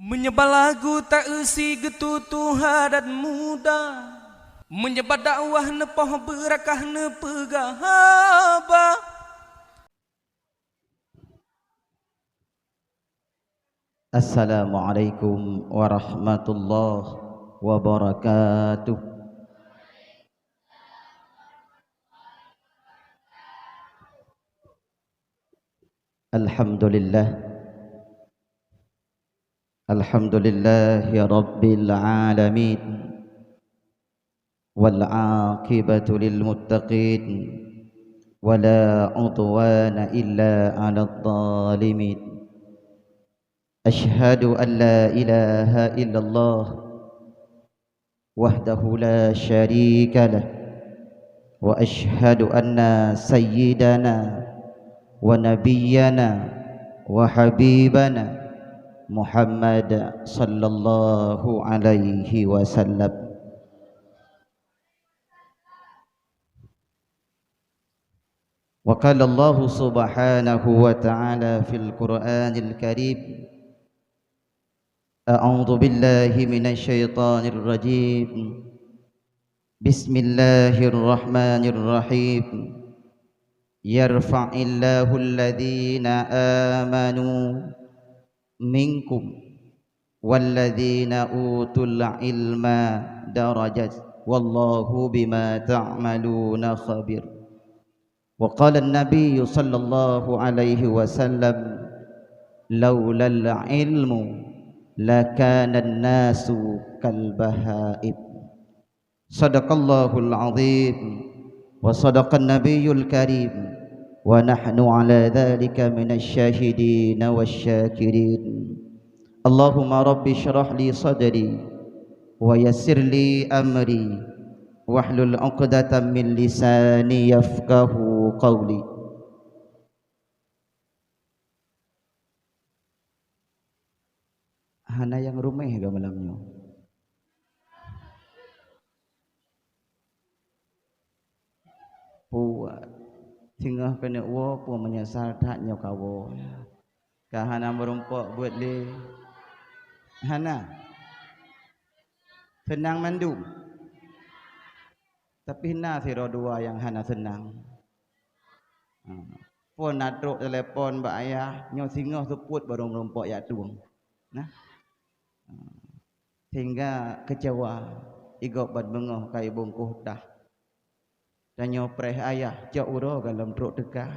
Menyebar lagu tak isi getutu hadat muda, menyebar dakwah nepoh berakah nepegahaba. Assalamualaikum warahmatullahi wabarakatuh. Alhamdulillah. Alhamdulillahi rabbil alamin. Wal aqibatu lil muttaqin. Wala udwana illa 'alal zalimin. Ashhadu an la ilaha illallah wahdahu la syarika lah. Wa ashhadu anna sayyidana wa nabiyyana wa habibana Muhammad sallallahu alaihi wasallam. Wa qala Allah subhanahu wa ta'ala fil Qur'anil Karim, a'udzu billahi minasy syaithanir rajim. Bismillahirrahmanirrahim. Yarfa'illahu alladhina amanu minkum walladzina utul ilma darajat wallahu bima ta'maluna khabir. Wa qala an-nabiy sallallahu alaihi wasallam, laulal ilmu lakana an-nasu kal bahaib. Sadaqallahul azim wa sadaqan nabiyyul karim wa nahnu ala dhalika minasy syahidin wasyakirin. Allahumma rabbi syrah li sadri wa yassir li amri wahlul 'uqdatam min lisani yafqahu qawli. Hana yang rumeh ke malamnya? Puat tinggal kena wa pun menyesal taknya kawo. Kahana merompak buat le. Hana senang mandum. Tapi na sira dua yang hana senang. Pun nadruk telepon mbak ayah nyo singoh seput baru merompak ya tuang. Nah. Hingga kecewa igok bad mengoh kai bungkuh dah. Dan nyopreh ayah cak uro dalam truk dekah.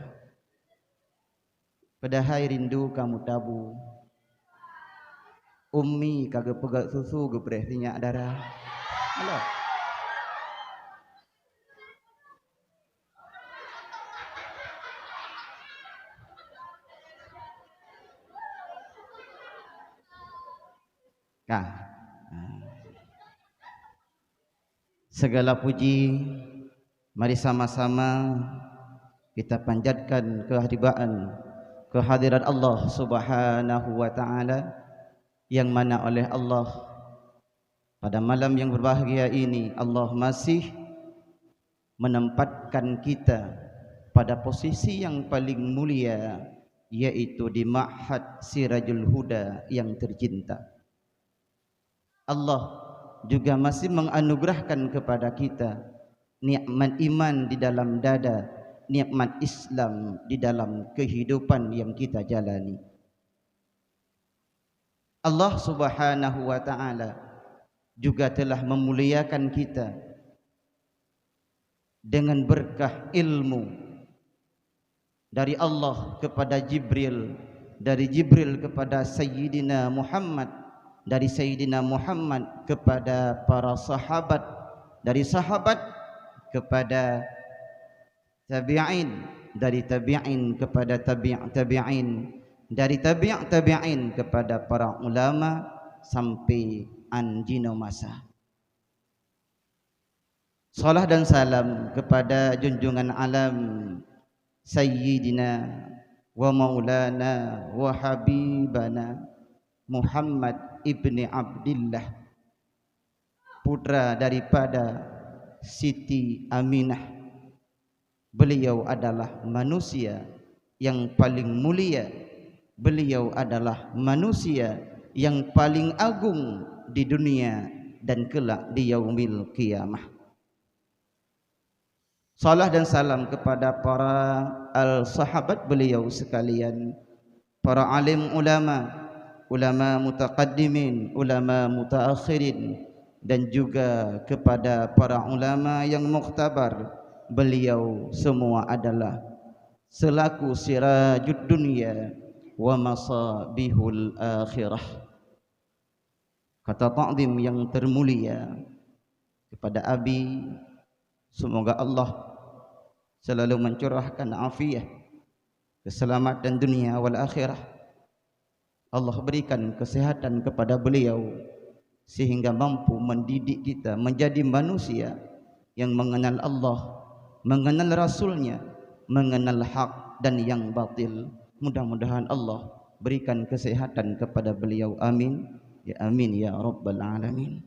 Padahal rindu kamu tabu. Ummi kagak pegat susu gepreh sinyak darah. Halo. Kah. Segala puji mari sama-sama kita panjatkan kehadiran Allah Subhanahu wa ta'ala, yang mana oleh Allah pada malam yang berbahagia ini Allah masih menempatkan kita pada posisi yang paling mulia, yaitu di Ma'had Sirajul Huda yang tercinta. Allah juga masih menganugerahkan kepada kita nikmat iman di dalam dada, nikmat Islam di dalam kehidupan yang kita jalani. Allah Subhanahu wa ta'ala juga telah memuliakan kita dengan berkah ilmu dari Allah kepada Jibril, dari Jibril kepada Sayyidina Muhammad, dari Sayyidina Muhammad kepada para sahabat, dari sahabat kepada tabi'in, dari tabi'in kepada tabi'in, dari tabi'in kepada para ulama sampai anjino masa. Salam dan salam kepada junjungan alam Sayyidina wa maulana wa habibana Muhammad ibni Abdillah, putra daripada Siti Aminah. Beliau adalah manusia yang paling mulia. Beliau adalah manusia yang paling agung di dunia dan kelak di yaumil qiyamah. Salam dan salam kepada para al-sahabat beliau sekalian, para alim ulama, ulama mutaqaddimin, ulama mutaakhirin, dan juga kepada para ulama yang mukhtabar. Beliau semua adalah selaku sirajud dunia wa masabihul akhirah. Kata ta'zim yang termulia kepada Abi, semoga Allah selalu mencurahkan afiat, keselamatan dunia wal akhirah. Allah berikan kesehatan kepada beliau sehingga mampu mendidik kita menjadi manusia yang mengenal Allah, mengenal Rasulnya, mengenal hak dan yang batil. Mudah-mudahan Allah berikan kesehatan kepada beliau. Amin. Ya amin ya rabbal alamin.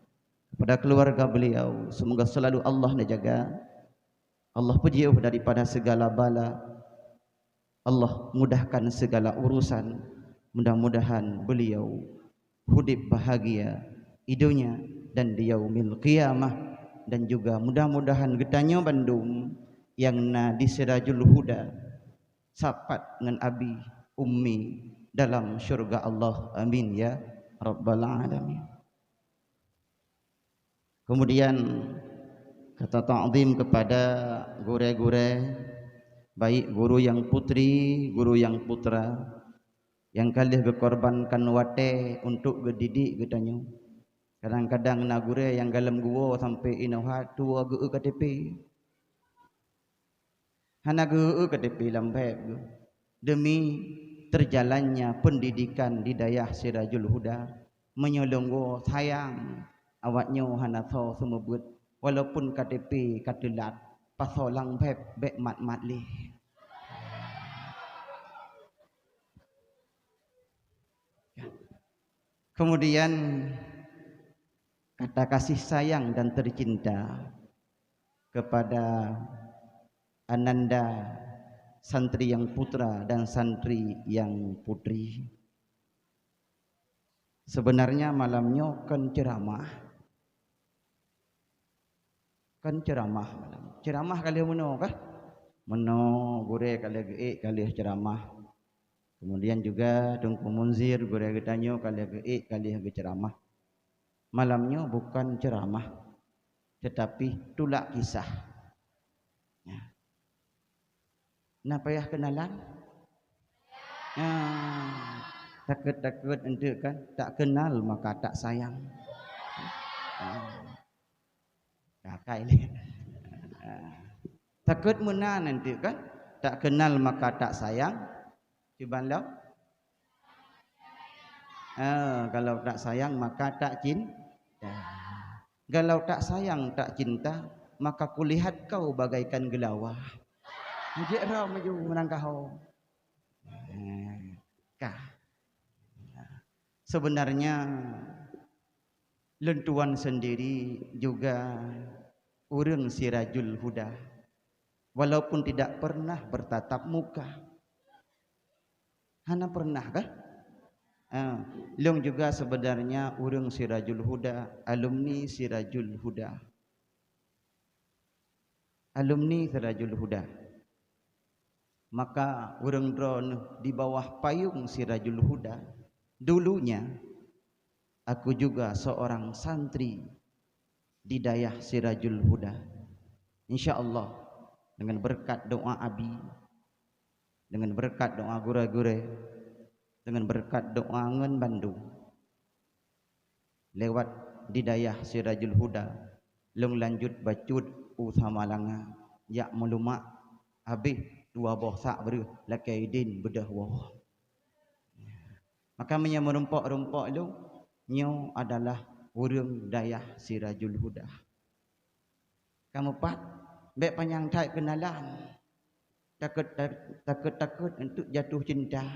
Kepada keluarga beliau, semoga selalu Allah menjaga, Allah penjauh daripada segala bala, Allah mudahkan segala urusan. Mudah-mudahan beliau hidup bahagia idunya dan di yaumil qiyamah. Dan juga mudah-mudahan getanya Bandung yang na di Sirajul Huda sapat dengan abi ummi dalam syurga Allah. Amin ya rabbal alamin. Kemudian kata ta'zim kepada guru-guru, baik guru yang putri, guru yang putra, yang kalih berkorbankan wate untuk gedidik getanya. Kadang-kadang na guru yang dalam gua sampai inoha tua geu KTP. Hana geu KTP lambek demi terjalannya pendidikan di dayah Sirajul Huda, menyolong gua sayang awaknya hana tho semebut walaupun KTP katelat pasolang bek mat leh. Kemudian kata kasih sayang dan tercinta kepada Ananda, santri yang putra dan santri yang putri. Sebenarnya malamnya kan ceramah malam. Ceramah kali meno kah? Meno gure kali ge kali ceramah. Kemudian juga Tungku Munzir gure getanyo kali ge kali ceramah. Malamnya bukan ceramah tetapi tulak kisah. Ya. Nah, payah kenalan? Takut ente kan tak kenal maka tak sayang. Kakai ni. Takut muna nanti kan tak kenal maka tak sayang. Cibanlau. Kalau tak sayang maka tak cinta. Kalau tak sayang tak cinta maka kulihat kau bagaikan gelawah. Mujik rau maju menangkah. Sebenarnya lentuan sendiri juga urang Sirajul Huda, walaupun tidak pernah bertatap muka. Hana pernah kah? Long juga sebenarnya urang Sirajul Huda, alumni Sirajul Huda. Alumni Sirajul Huda. Maka urang drone di bawah payung Sirajul Huda. Dulunya aku juga seorang santri di dayah Sirajul Huda. InsyaAllah dengan berkat doa Abi, dengan berkat doa gure-gure, dengan berkat doa ngen Bandung, lewat di dayah Sirajul Huda, long lanjut bacut utama langa, yak melumak habis dua bohsak beru lakaidin bedah wah. Maka merumpak-rumpak itu nyo adalah urang dayah Sirajul Huda. Kamu pat bek panjang tak kenalan. Takut untuk jatuh cinta.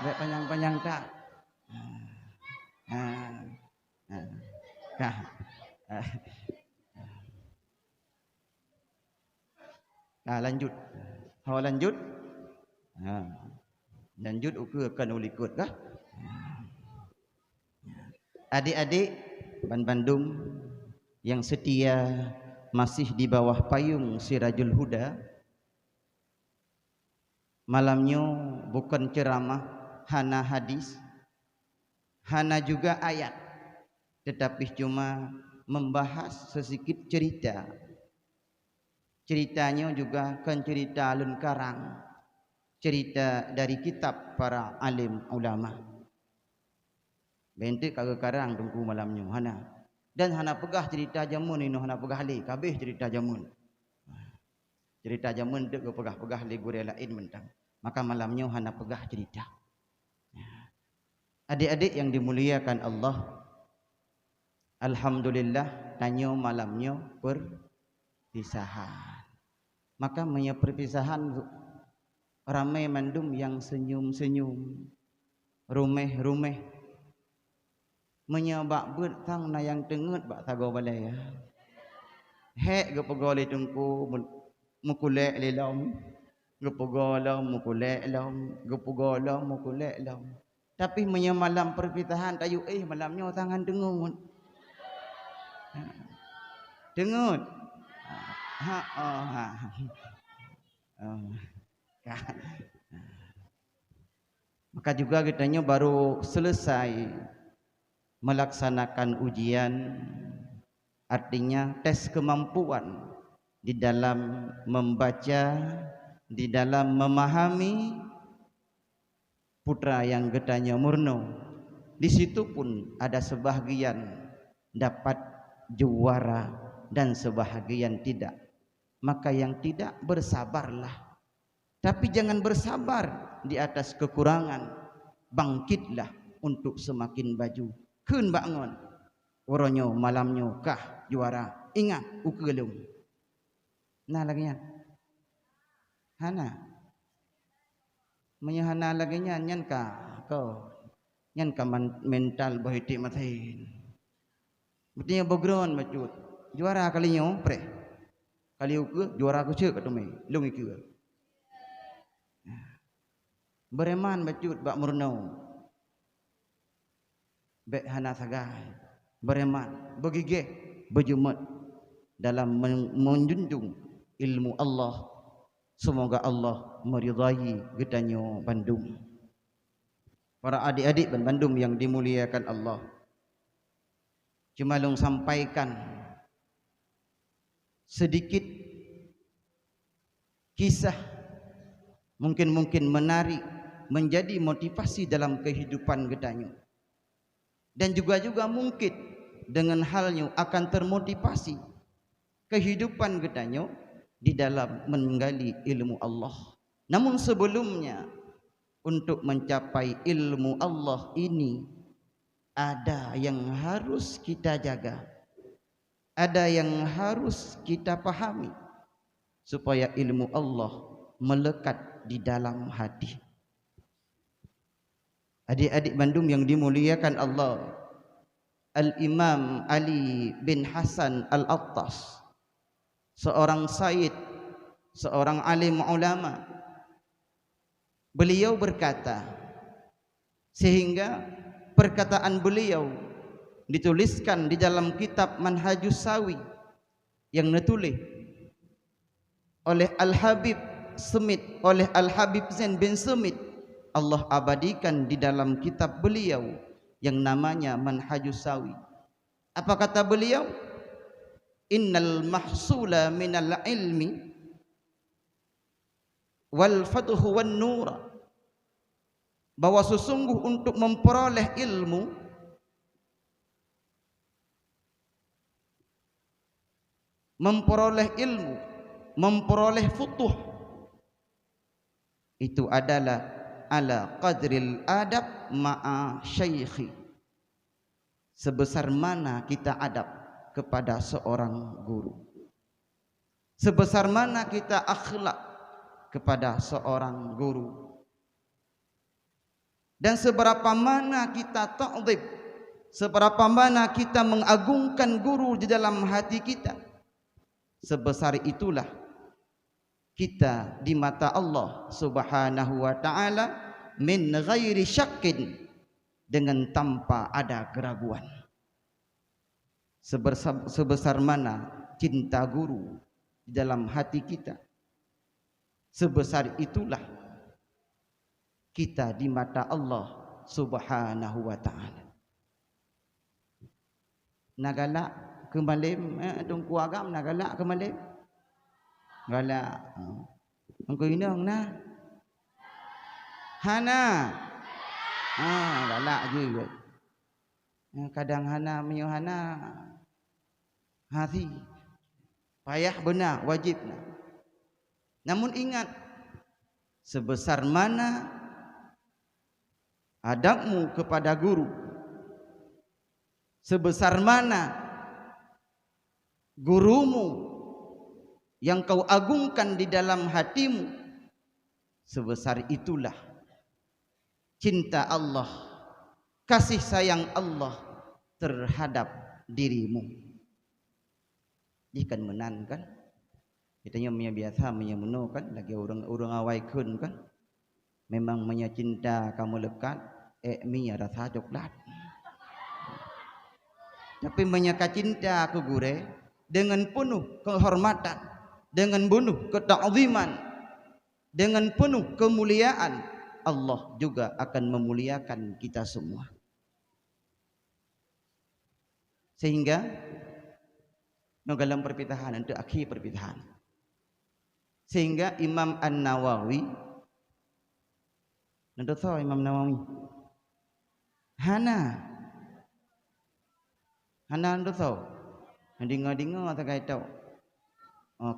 Bek panjang-panjang tak. Lanjut. Lanjut. Lanjut ukur akan ulikut kah? Adik-adik Bandung yang setia masih di bawah payung Sirajul Huda, malamnya bukan ceramah, hana hadis, hana juga ayat, tetapi cuma membahas sedikit cerita. Ceritanya juga kan cerita alun karang, cerita dari kitab para alim ulama. Bentuk kagak karang tunggu malamnya hana. Dan hana pegah cerita jamun ini, hana pegah li kabeh cerita jamun. Cerita jamun dek pegah-pegah li gure lain mentang. Maka malamnya hana pegah cerita. Adik-adik yang dimuliakan Allah, alhamdulillah tanya malamnya perpisahan. Maka punya perpisahan ramai mandum yang senyum-senyum, rumeh-rumeh, menyabak bertang na yang tengut bak tago balai ya. Hek go pegole tungku mukulek lelom, go pegolo mukulek lom, go pegolo mukulek lom. Tapi menyamalam perpisahan tayu malamnya tangan tengut. Tengut. Maka juga kitanya baru selesai melaksanakan ujian, artinya tes kemampuan di dalam membaca, di dalam memahami putra yang getanya murno. Di situ pun ada sebahagian dapat juara dan sebahagian tidak. Maka yang tidak bersabarlah. Tapi jangan bersabar di atas kekurangan. Bangkitlah untuk semakin baju. Kun bangun. Waronyo malamnyo kah juara. Ingat ukelum. Nah lagi nya. Hana. Menyahana lagi nya nyan ka kau. Nyan ka mental bahiti matain. Betinya background macut. Juara kalinya pre. Kali uke juara ku cek katu me. Lung ikeu. Bereman macut bak murnau. Bek hana sagai bereman begigeh berjumat dalam menjunjung ilmu Allah. Semoga Allah meridai gedanyo Bandung. Para adik-adik Bandung yang dimuliakan Allah, cuma long sampaikan sedikit kisah mungkin menarik, menjadi motivasi dalam kehidupan gedanyo. Dan juga mungkin dengan halnya akan termotivasi kehidupan gedanyo di dalam menggali ilmu Allah. Namun sebelumnya untuk mencapai ilmu Allah ini ada yang harus kita jaga, ada yang harus kita pahami supaya ilmu Allah melekat di dalam hati. Adik-adik Bandung yang dimuliakan Allah, Al-Imam Ali bin Hasan Al-Attas, seorang sayyid, seorang alim ulama, beliau berkata, sehingga perkataan beliau dituliskan di dalam kitab Manhajus Sawi yang ditulis oleh Al-Habib Smith, oleh Al-Habib Zain bin Smith. Allah abadikan di dalam kitab beliau yang namanya Manhajus Sawi. Apa kata beliau? Innal mahsula minal ilmi wal fadhu wan nur, bahwa sesungguh untuk memperoleh ilmu memperoleh futuh itu adalah ala qadril adab ma'a syaikhi, sebesar mana kita adab kepada seorang guru, sebesar mana kita akhlak kepada seorang guru, dan seberapa mana kita ta'dzib, seberapa mana kita mengagungkan guru di dalam hati kita, sebesar itulah kita di mata Allah Subhanahu wa ta'ala min ghairi syakkin, dengan tanpa ada keraguan. Sebesar mana cinta guru di dalam hati kita, sebesar itulah kita di mata Allah Subhanahu wa ta'ala. Nagalak kemalim tungku agam nagalak kemalim galak engko inang nah hana galak juga kadang hana menyo hana hati payah benar wajib. Namun ingat, sebesar mana adabmu kepada guru, sebesar mana gurumu yang kau agungkan di dalam hatimu, sebesar itulah cinta Allah, kasih sayang Allah terhadap dirimu. Ikan menan kan? Kitanya punya biasa menyemuno kan, lagi orang awai kun kan. Memang punya cinta kamu lekat, minya rasa coklat. Tapi menyaka cinta ke gure dengan penuh kehormatan, dengan penuh ketakziman, dengan penuh kemuliaan, Allah juga akan memuliakan kita semua. Sehingga dalam perpitahan untuk akhir perpitahan, sehingga Imam An-Nawawi, nanti tahu Imam Nawawi, Hana nanti tahu, dengar atau kaya tahu,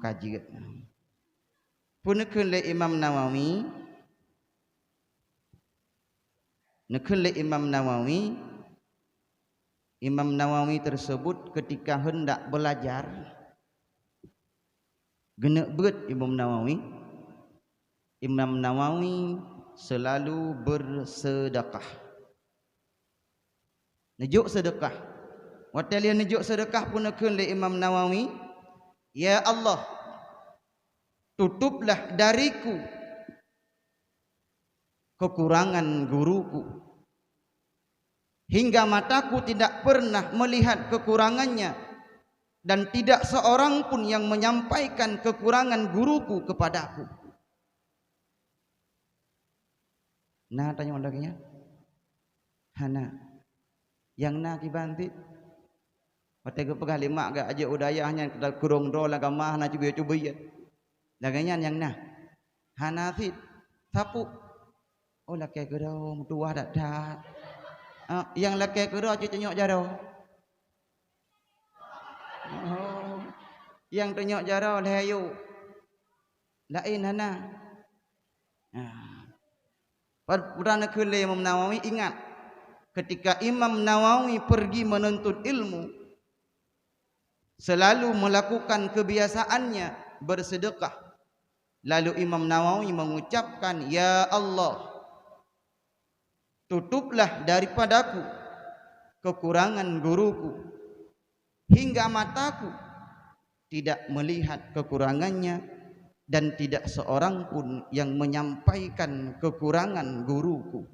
kaji. Punakun le Imam Nawawi, nakun le Imam Nawawi. Imam Nawawi tersebut ketika hendak belajar genek berat Imam Nawawi. Imam Nawawi selalu bersedekah. Nejuk sedekah. Waktu dia nejuk sedekah pun nakun le Imam Nawawi, ya Allah, tutuplah dariku kekurangan guruku, hingga mataku tidak pernah melihat kekurangannya, dan tidak seorang pun yang menyampaikan kekurangan guruku kepadaku. Nah, tanya lagi nya, Hana, yang nak kibantit, waktu pegah lima agak aja udayahnya kita kurung do lagamah na cuba ya, laganya yang nah, Hana fit, sapu, oh laki gerau tua dak. Yang laki kera cucuk jarau. Yang tunyok jarau lehayu. Lain hana. Perdana kali Imam Nawawi ingat, ketika Imam Nawawi pergi menuntut ilmu, selalu melakukan kebiasaannya bersedekah. Lalu Imam Nawawi mengucapkan, ya Allah, tutuplah daripadaku kekurangan guruku, hingga mataku tidak melihat kekurangannya, dan tidak seorang pun yang menyampaikan kekurangan guruku.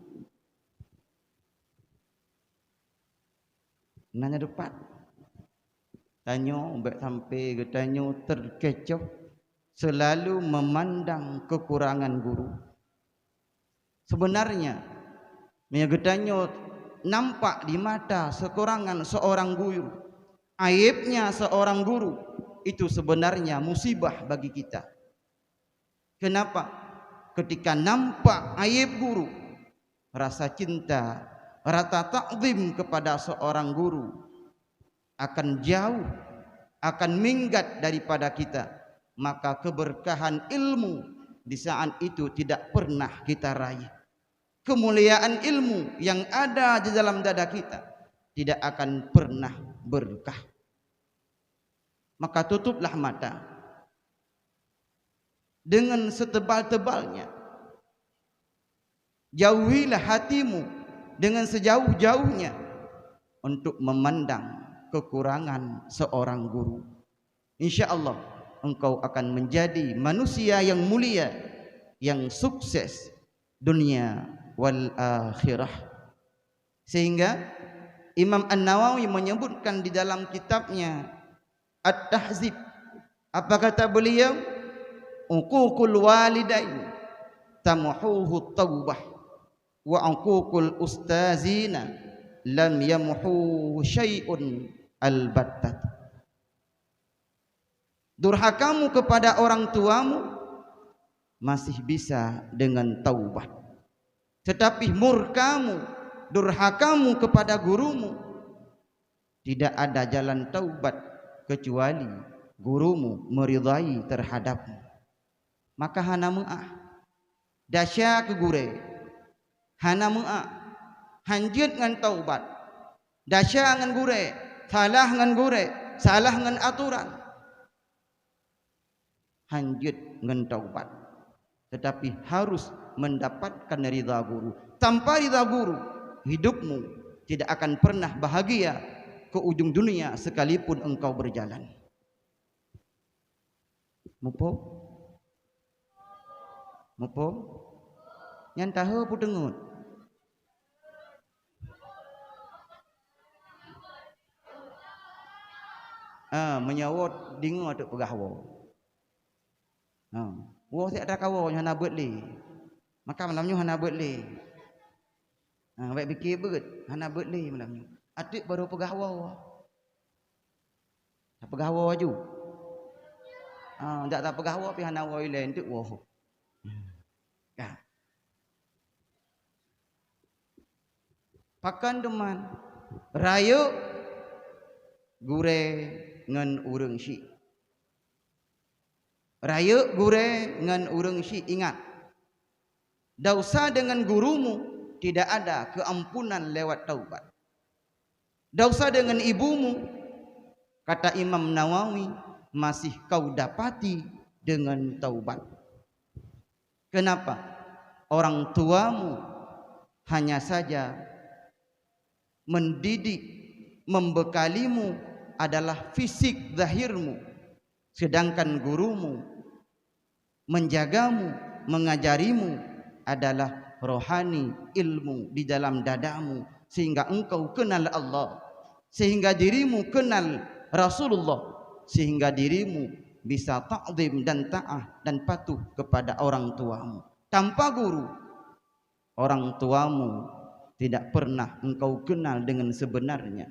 Nanya depan, tanyo mbak sampai ke tanyo terkecoh, selalu memandang kekurangan guru. Sebenarnya menyagetanyo nampak di mata kekurangan seorang guru, aibnya seorang guru, itu sebenarnya musibah bagi kita. Kenapa? Ketika nampak aib guru, rasa cinta, rasa takzim kepada seorang guru akan jauh, akan minggat daripada kita. Maka keberkahan ilmu di saat itu tidak pernah kita raih. Kemuliaan ilmu yang ada di dalam dada kita tidak akan pernah berkah. Maka tutuplah mata dengan setebal-tebalnya. Jauhilah hatimu dengan sejauh-jauhnya untuk memandang kekurangan seorang guru. InsyaAllah engkau akan menjadi manusia yang mulia, yang sukses dunia wal akhirah. Sehingga Imam An-Nawawi menyebutkan di dalam kitabnya At-Tahzib, apa kata beliau? Uququl walidain tamhuhu taubah wa uququl ustazina lam yamhu syai'un albattat. Durhakamu kepada orang tuamu masih bisa dengan taubat, tetapi murkamu, durhakamu kepada gurumu, tidak ada jalan taubat kecuali gurumu meridai terhadapmu. Maka hana mu'ah dasya ke gure, hana mu'ah hanjut ngan taubat, dasya ngan gure, salah ngan gure, salah ngan aturan, hanjut ngan taubat, tetapi harus mendapatkan ridha guru. Tanpa ridha guru, hidupmu tidak akan pernah bahagia ke ujung dunia sekalipun engkau berjalan. Mupo? Mupo? Yang tahu pu dengut. Menyawat dengar tu pegahwa. Wo tak ada kawo hana buat le. Maka malamnya hana buat le. Baik fikir beut, hana buat le malamnya. Adik baru pegahwa. Tak pegahwa aju. Tak pegahwa pi hana woi lain tu wo. Ya. Pakan deman rayo gure ngan urang si. Rayo gure ngan urang si, ingat. Dosa dengan gurumu tidak ada keampunan lewat taubat. Dosa dengan ibumu, kata Imam Nawawi, masih kau dapati dengan taubat. Kenapa? Orang tuamu hanya saja mendidik, membekalimu adalah fisik zahirmu, sedangkan gurumu menjagamu, mengajarimu adalah rohani, ilmu di dalam dadamu, sehingga engkau kenal Allah, sehingga dirimu kenal Rasulullah, sehingga dirimu bisa ta'zim dan ta'ah dan patuh kepada orang tuamu. Tanpa guru, orang tuamu tidak pernah engkau kenal dengan sebenarnya.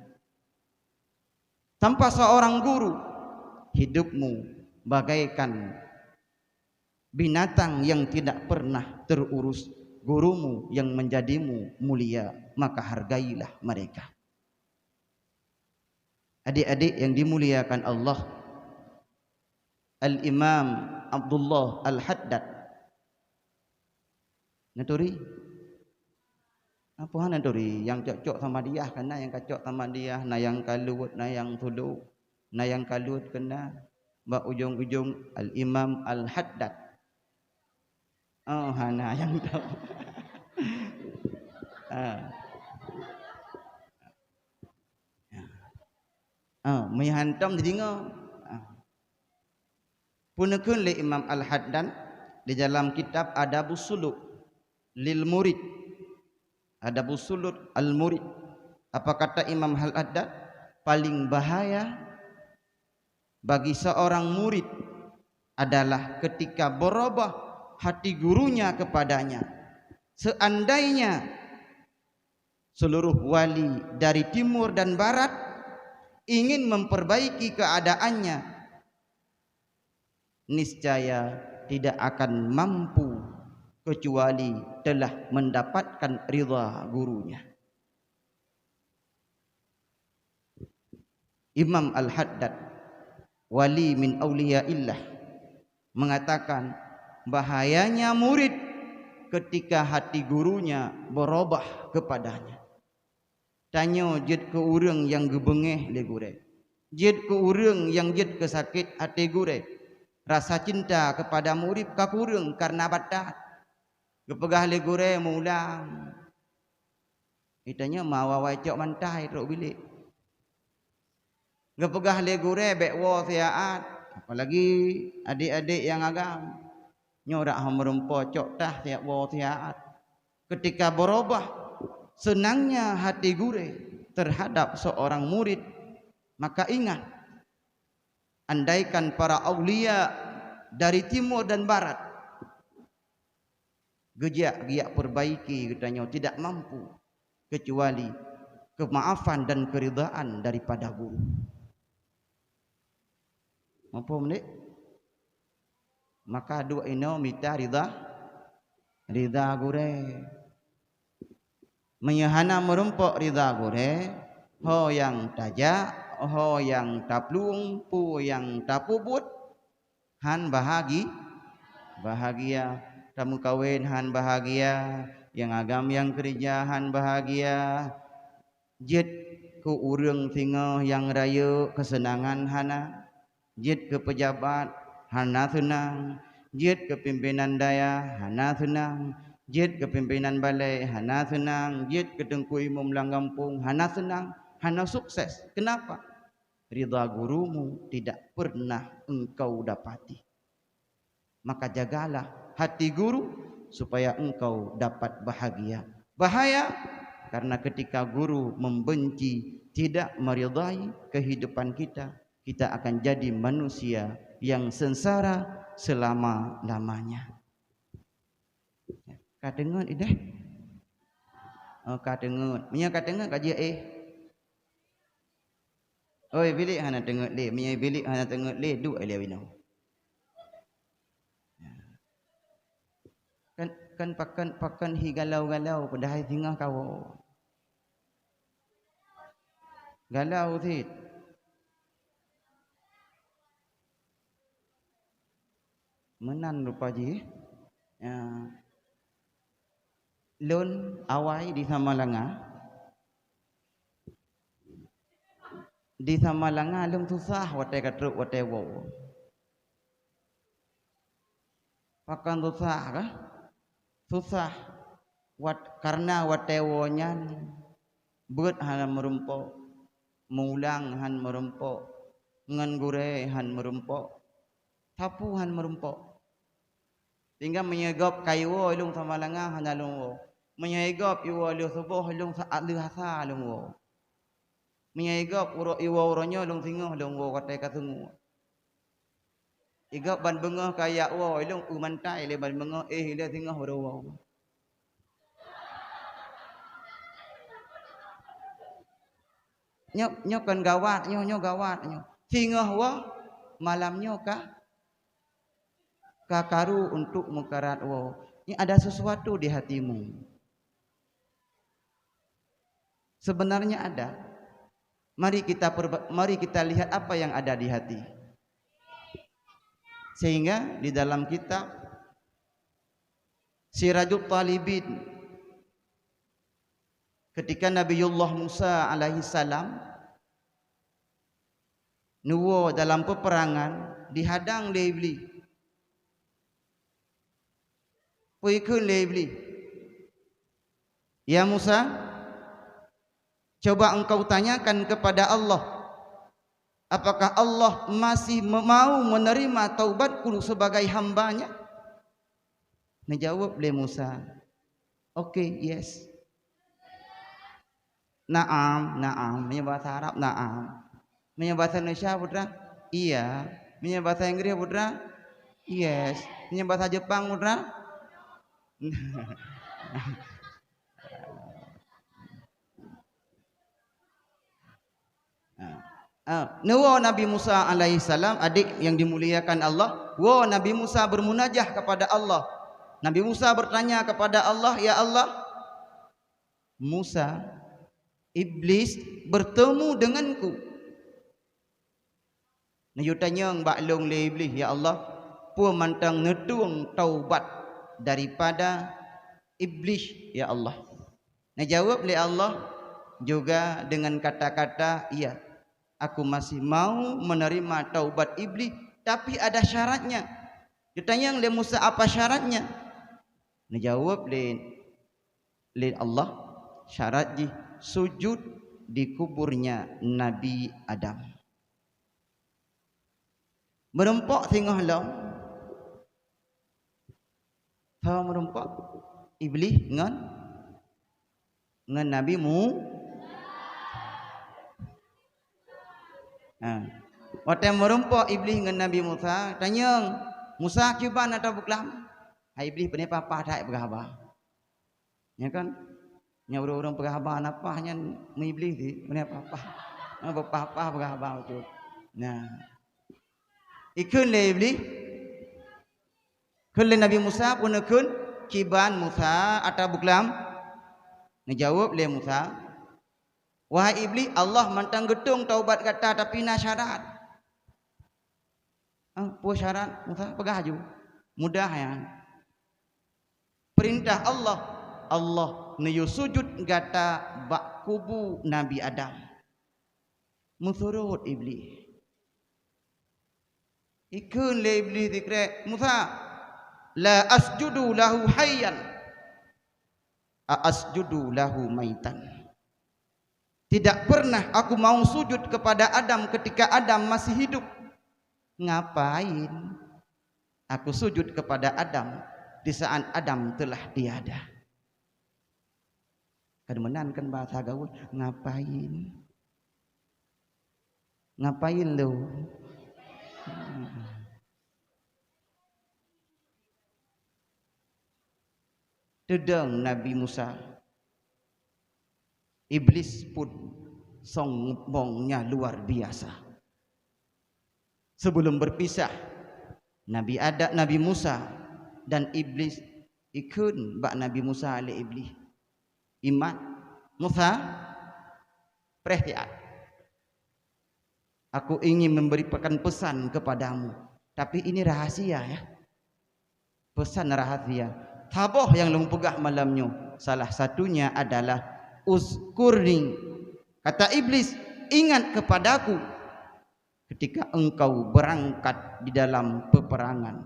Tanpa seorang guru, hidupmu bagaikan binatang yang tidak pernah terurus. Gurumu yang menjadimu mulia, maka hargailah mereka. Adik-adik yang dimuliakan Allah, Al-Imam Abdullah Al-Haddad naturi apa naturi yang cocok sama dia kena, yang cocok sama dia na yang kalut, na yang tulu, na yang kalut kena ba ujung-ujung Al-Imam Al-Haddad. Oh hana yang tahu. Menghantam di dengar. Punakun le Imam Al-Haddad di dalam kitab Adabus Suluk lil Murid. Adabus Suluk al-Murid. Apa kata Imam Al-Haddad? Paling bahaya bagi seorang murid adalah ketika berubah hati gurunya kepadanya. Seandainya seluruh wali dari timur dan barat ingin memperbaiki keadaannya, niscaya tidak akan mampu kecuali telah mendapatkan ridha gurunya. Imam Al-Haddad, wali min auliyaillah, mengatakan bahayanya murid ketika hati gurunya berubah kepadanya. Tanya jid ke urang yang gebengeh le gure, jid ke urang yang jid ke sakit hati gure. Rasa cinta kepada murid kakurang karena batat. Kepegah le gure mulang. Itanya mawa wajak mantai rok bilik. Kepegah le gure bekwo siaat. Apalagi adik-adik yang agam. Nyorak hamrum pocok tah siap wo siaat. Ketika berubah senangnya hati guru terhadap seorang murid, maka ingat, andaikan para aulia dari timur dan barat giat perbaiki katanya tidak mampu kecuali kemaafan dan keridaan daripada guru. Mampu mendik? Maka dua ini minta rida gure. Menyahana merumpok rida gure, ho yang tajak, ho yang taplung, pu yang tapubut, han bahagia, tamu kawin han bahagia, yang agam yang kerja han bahagia, jid ku urang singa yang raya kesenangan hana, jid ke pejabat hana senang, jid ke pimpinan daya hana senang, jid ke pimpinan balai hana senang, jid ke tengku imam langgampung hana senang, hana sukses. Kenapa? Ridha gurumu tidak pernah engkau dapati. Maka jagalah hati guru supaya engkau dapat bahagia. Bahaya karena ketika guru membenci, tidak meridai kehidupan kita, kita akan jadi manusia yang sengsara selama-lamanya. Kadengen ideh. Oh kadengen. Nya kadengen kaji Oi bilik hana tengok le, nya bilik hana tengok le du ele winau. Kan pakan hi galau-galau padahal tinggal kau. Galau thit. Menan rupa ji. Lon awai di Samalanga. Di Samalanga lung susah watai katruk watai wo. Pakan susah kah? Susah karena watewonya beut han merumpok, mulang han merumpok, ngan gure han merumpok, tapu han merumpok. Tinggal menyegop kayu ilung Samalanga han alung, menyegop iwo lu subuh ilung saat lu hasa alung. Menyegop iwo uronyo ilung singoh ilung watai kasungu. Igap ban bengah kaya wo ilung umantai le ban bengah le tengah bro. Nyok kan gawat nyo gawat nyo. Tengah wo malamnya kakaru untuk mengkarat wo. Ini ada sesuatu di hatimu. Sebenarnya ada. Mari kita lihat apa yang ada di hati. Sehingga di dalam kitab Sirajul Talibin ketika Nabiullah Musa alaihi salam nuwo dalam peperangan dihadang oleh iblis. Puikun oleh iblis. Ya Musa, coba engkau tanyakan kepada Allah, apakah Allah masih mau menerima taubatku sebagai hambanya? Menjawab oleh Musa, okay, yes. Naam. Punya bahasa Arab naam. Punya bahasa Indonesia putra? Iya. Punya bahasa Inggris putra? Yes. Punya bahasa Jepang putra? Nawa Nabi Musa alaihissalam, adik yang dimuliakan Allah, wa Nabi Musa bermunajah kepada Allah. Nabi Musa bertanya kepada Allah, ya Allah, Musa, iblis bertemu denganku. Nayutanya baklong le iblis, ya Allah, pu mantang netung taubat daripada iblis, ya Allah. Najawab le Allah juga dengan kata-kata, iya, aku masih mau menerima taubat iblis, tapi ada syaratnya. Ditanya oleh Musa, apa syaratnya? Dijawab oleh Allah, syaratnya sujud di kuburnya Nabi Adam. Merempok tengah lam. Tahu merempok iblis ngan ngan Nabi Waktu merumpak iblis dengan Nabi Musa, tanya, Musa kiban atau buklam? Hai iblis pernah apa tak berkhabar? Ya kan? Nya orang-orang berkhabar apa hanya iblis ni pernah apa? Apa berkhabar betul. Nah. Ikun le iblis. Kun le Nabi Musa pun ikun kiban Musa atau buklam? Ngejawab le Musa, wahai iblis, Allah mantang getung taubat kata tapi nak syarat. Apa syarat Musa? Pegaju. Mudah ya. Perintah Allah niyu sujud kata bak kubu Nabi Adam. Musurut iblis. Ikun le iblis dikre Musa, la asjudu lahu hayyan. Asjudu lahu maitan. Tidak pernah aku mau sujud kepada Adam ketika Adam masih hidup. Ngapain aku sujud kepada Adam di saat Adam telah tiada? Kedemenan kan bahasa gaul, ngapain? Ngapain lu? Dedang Nabi Musa, iblis pun sombongnya luar biasa. Sebelum berpisah, Nabi Musa dan iblis ikut bak Nabi Musa oleh iblis. Iman Musa, perhatian. Aku ingin memberikan pesan kepadamu, tapi ini rahasia ya. Pesan rahasia. Taboh yang lu pegah malamnya. Salah satunya adalah uzkurni. Kata iblis, ingat kepadaku ketika engkau berangkat di dalam peperangan.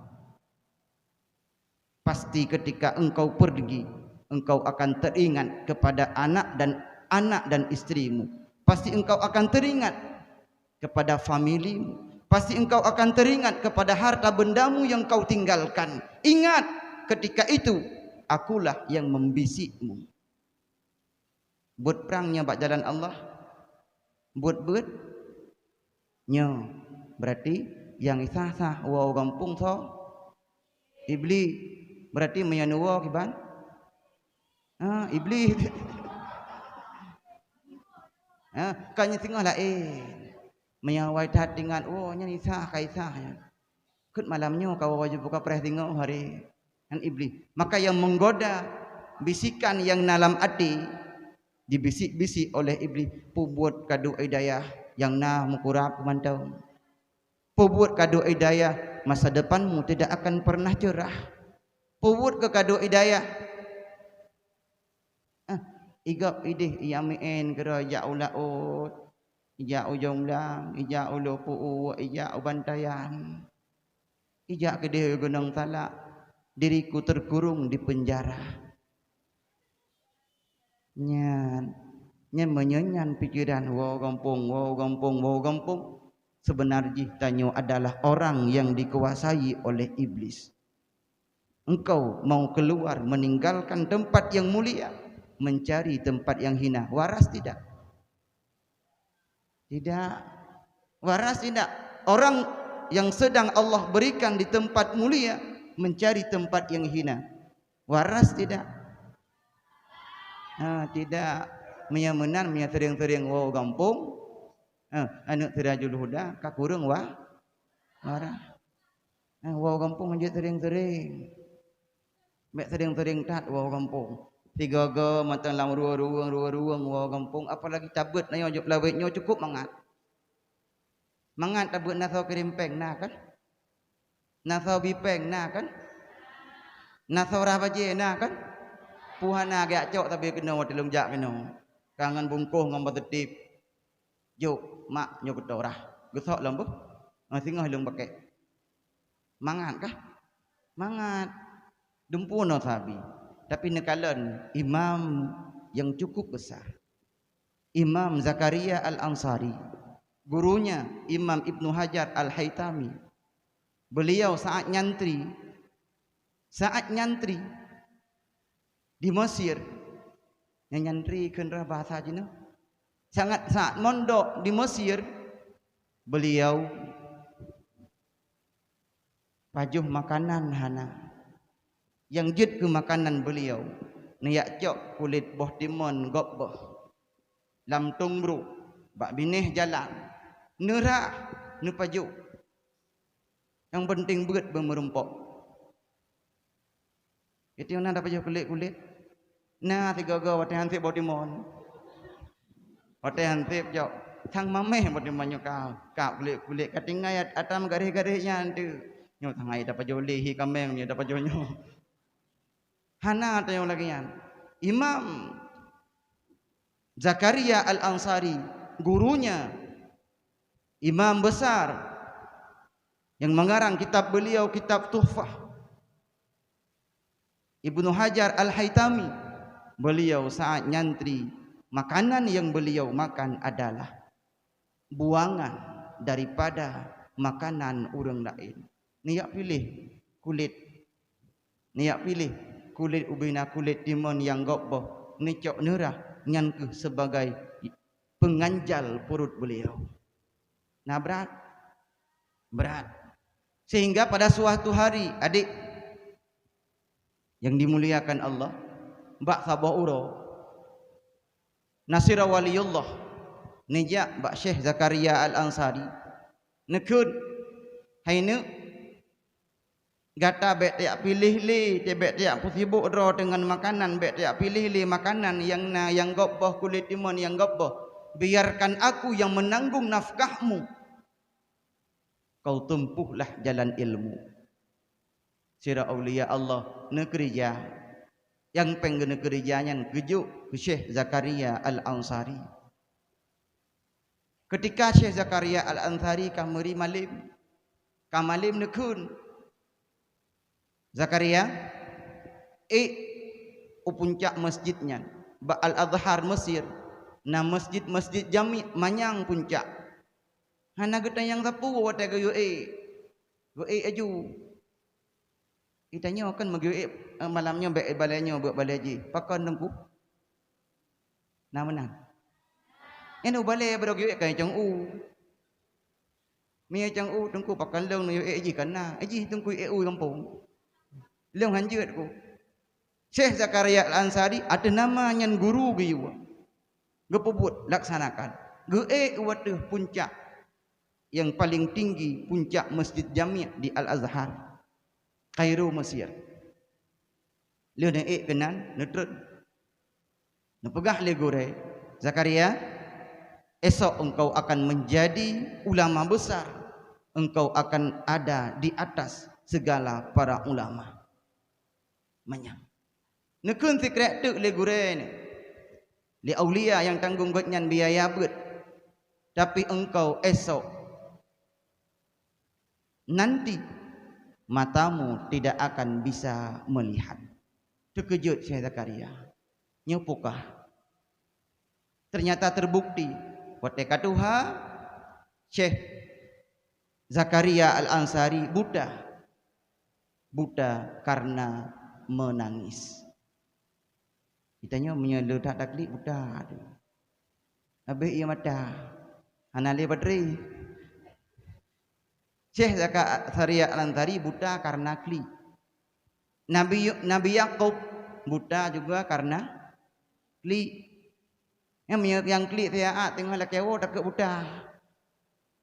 Pasti ketika engkau pergi, engkau akan teringat kepada anak dan istrimu. Pasti engkau akan teringat kepada familimu. Pasti engkau akan teringat kepada harta bendamu yang kau tinggalkan. Ingat, ketika itu akulah yang membisikmu. Buat perangnya bak jalan Allah. Buat nyo, berarti yang isah-sah wow kampung so iblis berarti menyanuwa kiban iblis kanya tengah lah menyawai tatingan nya isah kaisah ya kut malamnya kau wajib buka preh tengok hari kan iblis. Maka yang menggoda bisikan yang dalam hati dibisik-bisik oleh iblis, buat kadu hidayah yang nah mukurap pemantau. Pembuat kado hidayah, masa depanmu tidak akan pernah cerah. Pembuat ke kado hidayah. Igap idih yamin kera ya ulaut. Ija ujung lang, ija ulu puu, ija ubantayan. Ija kedih gunung talak. Diriku terkurung di penjara. Nyan menyenyan pikiran wow gampung. Sebenarnya tanyo adalah orang yang dikuasai oleh iblis. Engkau mau keluar meninggalkan tempat yang mulia, mencari tempat yang hina. Waras tidak? Tidak. Waras tidak? Orang yang sedang Allah berikan di tempat mulia mencari tempat yang hina. Waras tidak? Tidak. Menyamenan menyatering-tering wow gampung anu terajul huda kakurung wah marah wow gampung menjadi tering-tering mek tering-tering tat wow gampung tiga ga mata lang ruang wow gampung apalagi tabut na yo lawetnyo cukup mangat tabut na tho kerimpeng na kan na tho bipeng na kan na tho rabaje na kan puhana gak cok tapi kena watilung jak kena kangen bungkuh ngomong tertib juk mak nyok dorah gesok lembu ngasih lung pakai mangat kah mangat dumpuno sabi tapi nekalan imam yang cukup besar Imam Zakaria Al-Ansari gurunya Imam Ibnu Hajar Al-Haytami beliau saat nyantri di Mesir nyantri kendra bahasa Cina. Sangat mondok di Mesir, beliau pajuh makanan hana. Yang jid ke makanan beliau, niak cok kulit boh timun gop boh, lam tungbru, bak binih jalan, nerah, ne pajuh. Yang penting berat bermerumpok. Itu yang nak pajuh kulit. Nah tiga watai hantik boh timun. Watai hantik jauh. Thang mameh boh timun kau kulit katinggai atam garih-garihnya tu. Nyo tangai dapat joli kameng nyo dapat jonyo. Hana tayo lagi yan. Imam Zakaria Al-Ansari, gurunya, imam besar yang mengarang kitab beliau, kitab Tuhfah. Ibnu Hajar Al-Haytami, beliau saat nyantri, makanan yang beliau makan adalah buangan daripada makanan orang lain. Niak pilih kulit, niak pilih kulit ubina, kulit timun yang goboh, nicok nerah nyanke sebagai penganjal perut beliau. Nah berat. Sehingga pada suatu hari, adik yang dimuliakan Allah, Mbak Sabah Uro, Nasira Waliullah, Nijak Mbak Syekh Zakaria Al-Ansari, nekun haine gata bet tiak pilih li, bet tiak sibuk draw dengan makanan, bet tiak pilih li makanan yang goboh kulit timun yang goboh. Biarkan aku yang menanggung nafkahmu. Kau tempuhlah jalan ilmu. Sira aulia Allah negerija yang pengen negerijanya kejuk ke Syekh Zakaria Al-Ansari. Ketika Syekh Zakaria Al-Ansari kamari malim nekun Zakaria puncak masjidnya Al-Azhar Mesir, na masjid jami manyang puncak hana geta yang sapu wate gayo aju itanya akan magayo malamnya balaynya buat balaji pakon nengku na menang eno balay berogyo kay chang mi chang tengku pakan long no ji kana ji tengku kampung Leong hanjut ku. Syekh Zakaria Al-Ansari ada namanya guru giwa. Gepebut laksanakan. Ge waduh puncak yang paling tinggi, puncak Masjid Jami' di Al-Azhar, Kairo Mesir. Leong kenan netrut. Nepegah le gore. Zakaria, esok engkau akan menjadi ulama besar. Engkau akan ada di atas segala para ulama. Manyang nekun sekret tuk le gure ni li aulia yang tanggung gotnyan biaya bet, tapi engkau esok nanti matamu tidak akan bisa melihat. Terkejut Syekh Zakaria, nyopukah ternyata terbukti wate katuha Syekh Zakaria Al-Ansari buta karena menangis. Ditanya menyeledak taklik buta tu. Habis ia mata. Anali badri. Syekh Zakaria Al-Ansari buta karena kli. Nabi Yakub buta juga karena kli. Yang kli saya tengok laki awak tak buta.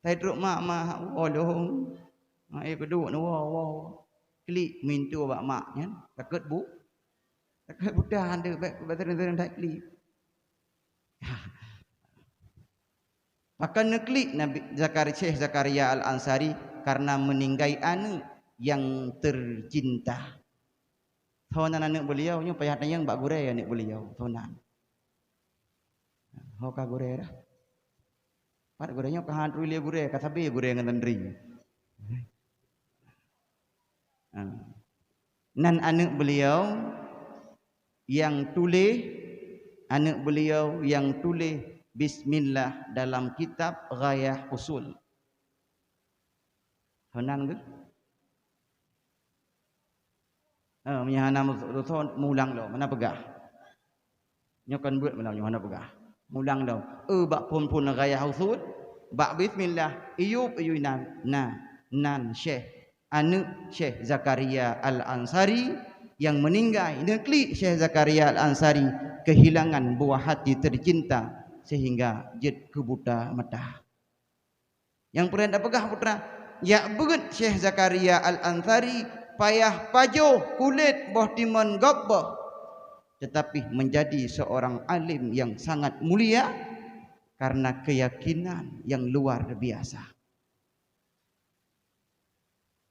Saya duduk mak waduh. Kedua wow. Klik mintu bak maknya takut buta anda betul tak klik maka neklik Nabi Syekh Zakaria Al-Ansari karena meninggai anak yang tercinta. Thonan anak beliau nya payah tanyang bak gure anak beliau thonan hoka gure dah pat gurenya kahan rulia gure kasabe gure nganandri. Nan anak beliau yang tulis bismillah dalam kitab Ghayah Usul. Hanan ke? Menyahana mulang lo, mana pegah? nyokan buat malam mana pegah mulang dah bak pun gaya hausul bak bismillah iyub iyunan nan Syekh anu Syekh Zakaria Al-Ansari yang meninggal nekli Syekh Zakaria Al-Ansari kehilangan buah hati tercinta sehingga jid kebuta mata yang pernah pegah putra ya begut Syekh Zakaria Al-Ansari payah pajo kulit boh timan gabah tetapi menjadi seorang alim yang sangat mulia karena keyakinan yang luar biasa.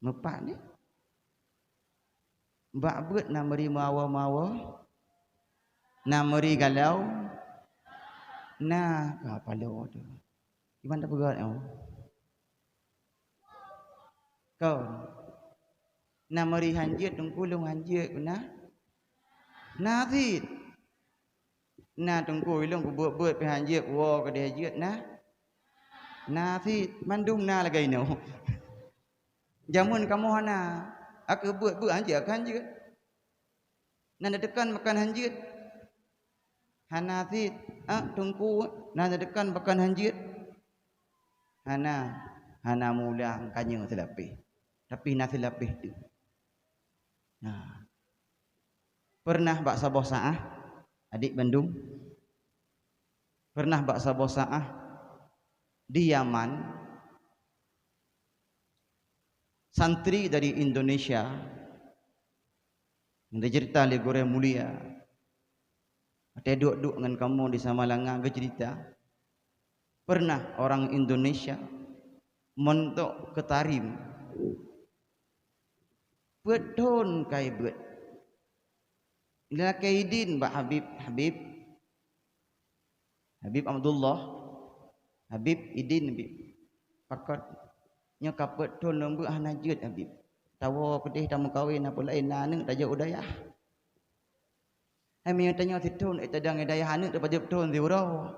Mepak ni mbak bet nameri mawa-mawa nameri galau nah kapalo tu gimana pegat kau nameri hanjit tungkulung hanjit kuna Nazid na tungku ilung ku buat hanjit wo ke dia hanjit Nazid mandum na lagi no jamun kamu hana aku buat hanjit kan hanjit nanda dekan makan hanjit Hanazid tungku nanda dekan makan hanjit hana mulang kanya selapih tapi nasi lapih tu nah pernah bak sabah saah adik Bandung pernah bak sabah saah di Yaman santri dari Indonesia yang cerita le gore mulia ada duk dengan kamu di Samalanga ge cerita pernah orang Indonesia montok ke Tarim beton kai bet ila kaidin ba Habib Abdullah Habib Idin Habib pakot nyokap betul lembu hanajud Habib tawa pedih tamu kawin apa lain nang taja udayah ami tanya titun etadang udayah anu taja betul di urau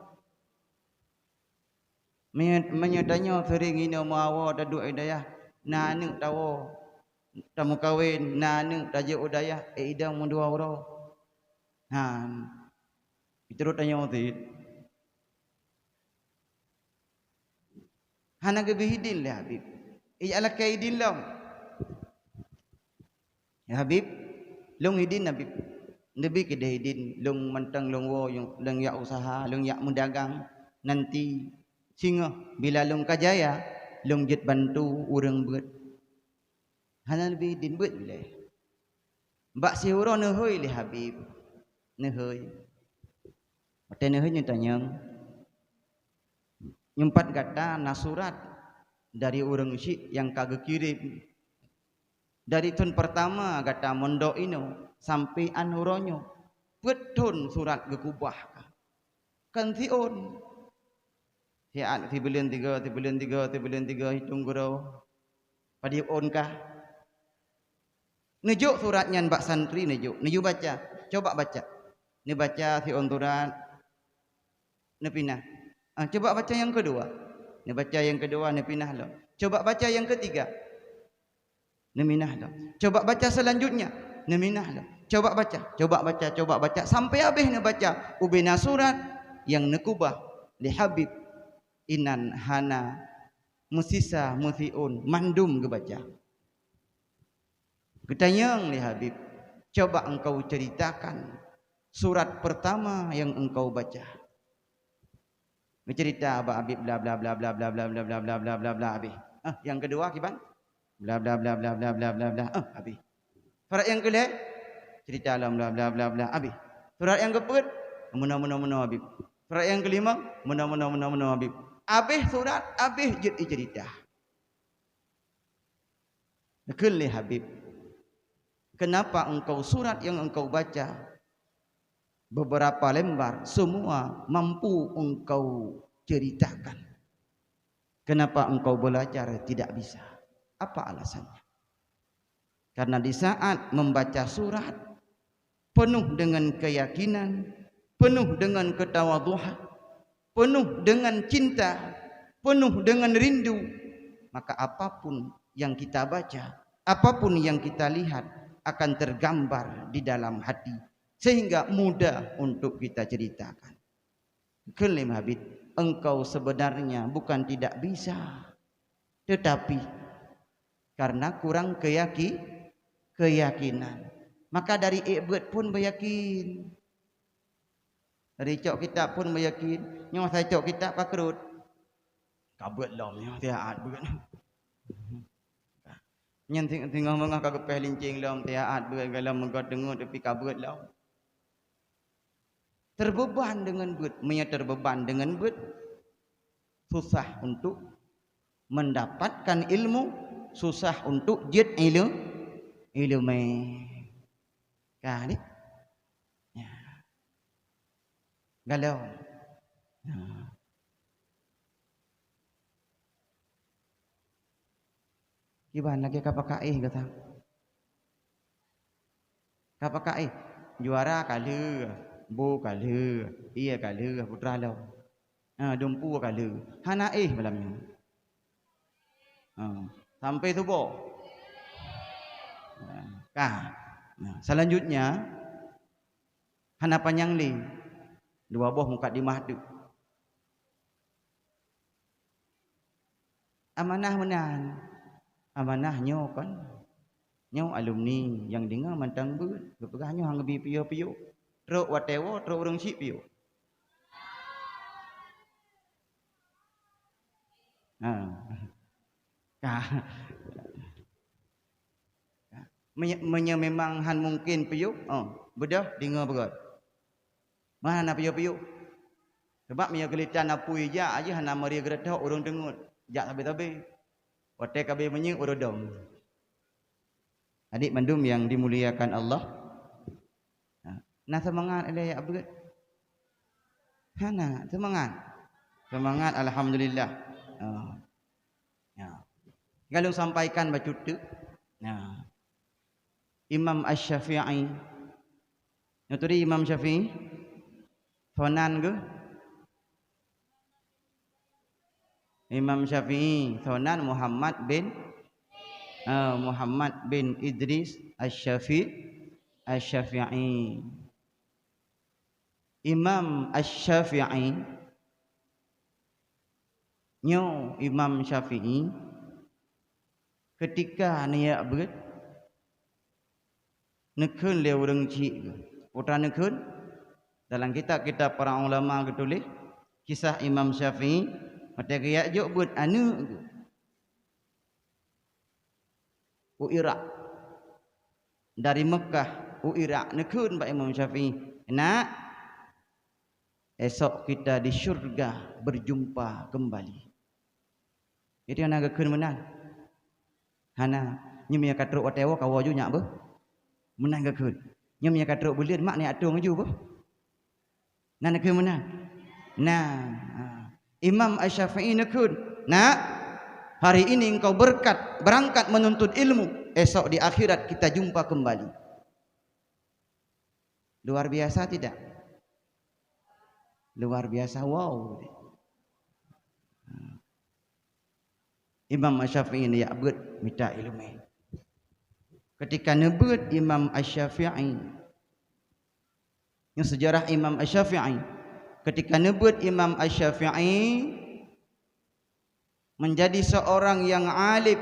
menyatanya sering ino mawa dadu udayah nanu tawa tamu kawin nanu taja udayah idang mundua urau itu tanya waktu hana gebihidin lah Habib ala kaidin lam ya Habib long hidin Habib nabi kedahidin long mantang long wo yung long ya usaha long ya mendagang nanti singa bila long kajaya long jet bantu urang beut hana nabi hidin beut le mbak sihuro neuheuy le Habib neuheuy mate neuheuy nyentanyang nyempat kata nasurat dari orang syik yang kagak kirim dari tahun pertama kata mondok ino sampai anuronyo beton surat gekubah kan tion hian ti bulan 3 hitung guru padi on kah nejuk suratnya mbak santri nejuk baca coba baca ni baca si on surat nepinah coba baca yang kedua ni baca yang kedua nepinah lo coba baca yang ketiga neminah lo coba baca selanjutnya neminah lo coba baca sampai habis ne baca ubina surat yang nekubah li Habib inan hana musisa musiun mandum gebaca ketanyang li Habib coba engkau ceritakan surat pertama yang engkau baca bercerita Abah Habib bla bla bla bla bla bla bla bla bla bla bla bla habis yang kedua kiban bla bla bla bla bla bla bla bla habis surat yang kedua cerita alam bla bla bla bla habis surat yang keempat mena Habib surat yang kelima mena Habib habis surat habis jadi cerita kelih Habib kenapa engkau surat yang engkau baca beberapa lembar semua mampu engkau ceritakan. Kenapa engkau belajar tidak bisa? Apa alasannya? Karena di saat membaca surat penuh dengan keyakinan, penuh dengan ketawadhuan, penuh dengan cinta, penuh dengan rindu, maka apapun yang kita baca, apapun yang kita lihat akan tergambar di dalam hati. sehingga mudah untuk kita ceritakan. Kelim Habib, engkau sebenarnya bukan tidak bisa, tetapi karena kurang keyakinan. Maka dari ibad pun beryakin. Dari cok kita pun beryakin. Nyawa saya cok kita pakrut. Kabut lomnya tiaat bukan. Nyen tinggal mengah kagepeh lincing lom tiaat bukan kalau menggot dengut tapi kabut lom. Terbeban dengan but, terbeban dengan but, susah untuk mendapatkan ilmu, susah untuk jid ilmu. Kali, ya. Galau. Ya. Gimana lagi KPKI kata? KPKI juara kali. Bu kali, iya kali, putra lo. Dumpu kali, hana malamnya. Sampai tu bo. Selanjutnya, hana panjang li, 2 buah muka di mahdu. Amanah menan, amanahnya kan, nyo alumni yang dengar mantang ber, berpegahnya hang lebih piyo-piyo. Teruk watewo, teruk urung cip piyo. Memang han mungkin piyo, bedah dengar berat. Mana piyo-piyo? Sebab mia gelitan apui ja aja hana maria gereta urung dengut. Jak tabe-tabe. Wate kabe menyi urodom. Adik mandum yang dimuliakan Allah. Nah semangat ada ya berat. Hana semangat. Semangat alhamdulillah. Kalau sampaikan baca tu. Imam Asy-Syafi'i. Nuturi Imam Syafi'i. Sonan ke? Imam Syafi'i sonan Muhammad bin Idris Asy-Syafi'i. Imam Asy-Syafi'i nyo Imam Syafi'i ketika niat berat nekun le urang cik putra nekun dalam kitab para ulama ketulis kisah Imam Syafi'i mata riak jok buat anu Iraq dari Mekah Iraq nekun pak Imam Syafi'i nak esok kita di syurga berjumpa kembali. Jadi ana gekun menang. Hana nyemia katruk watewo kawo ju nyak be. Menang gekun. Nyemia katruk bulian mak ni atung ju be. Nan gekun menang. Nah, Imam Asy-Syafi'i nekun. Nak, hari ini engkau berangkat menuntut ilmu, esok di akhirat kita jumpa kembali. Luar biasa tidak? Luar biasa, wow. Imam Asy-Syafi'i ni abud minta ilmu. Ketika nebut Imam Asy-Syafi'i, yang sejarah Imam Asy-Syafi'i, ketika nebut Imam Asy-Syafi'i menjadi seorang yang alim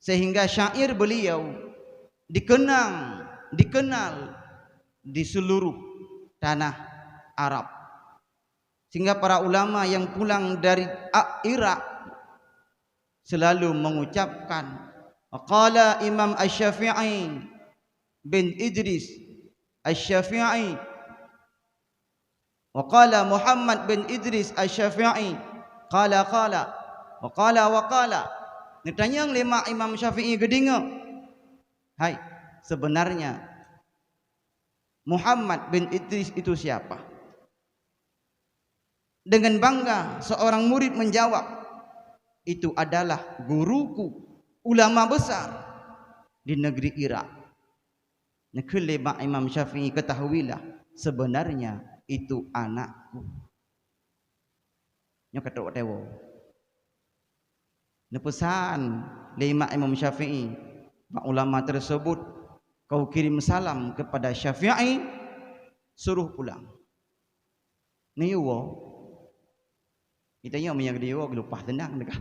sehingga syair beliau dikenal di seluruh tanah Arab, sehingga para ulama yang pulang dari Irak selalu mengucapkan qala Imam Asy-Syafi'i bin Idris Asy-Syafi'i wa qala Muhammad bin Idris Asy-Syafi'i qala wa qala ditanya lima Imam Syafi'i gedinga. Hai, sebenarnya Muhammad bin Idris itu siapa? Dengan bangga seorang murid menjawab, itu adalah guruku, ulama besar di negeri Irak. Nekele Imam Syafi'i, ketahuilah sebenarnya itu anakku. Nya kata tewo. Ne pesan lima Imam Syafi'i, ulama tersebut kau kirim salam kepada Syafi'i, suruh pulang. Ni wo. Kita yang menyang dia lupa tenang dekat.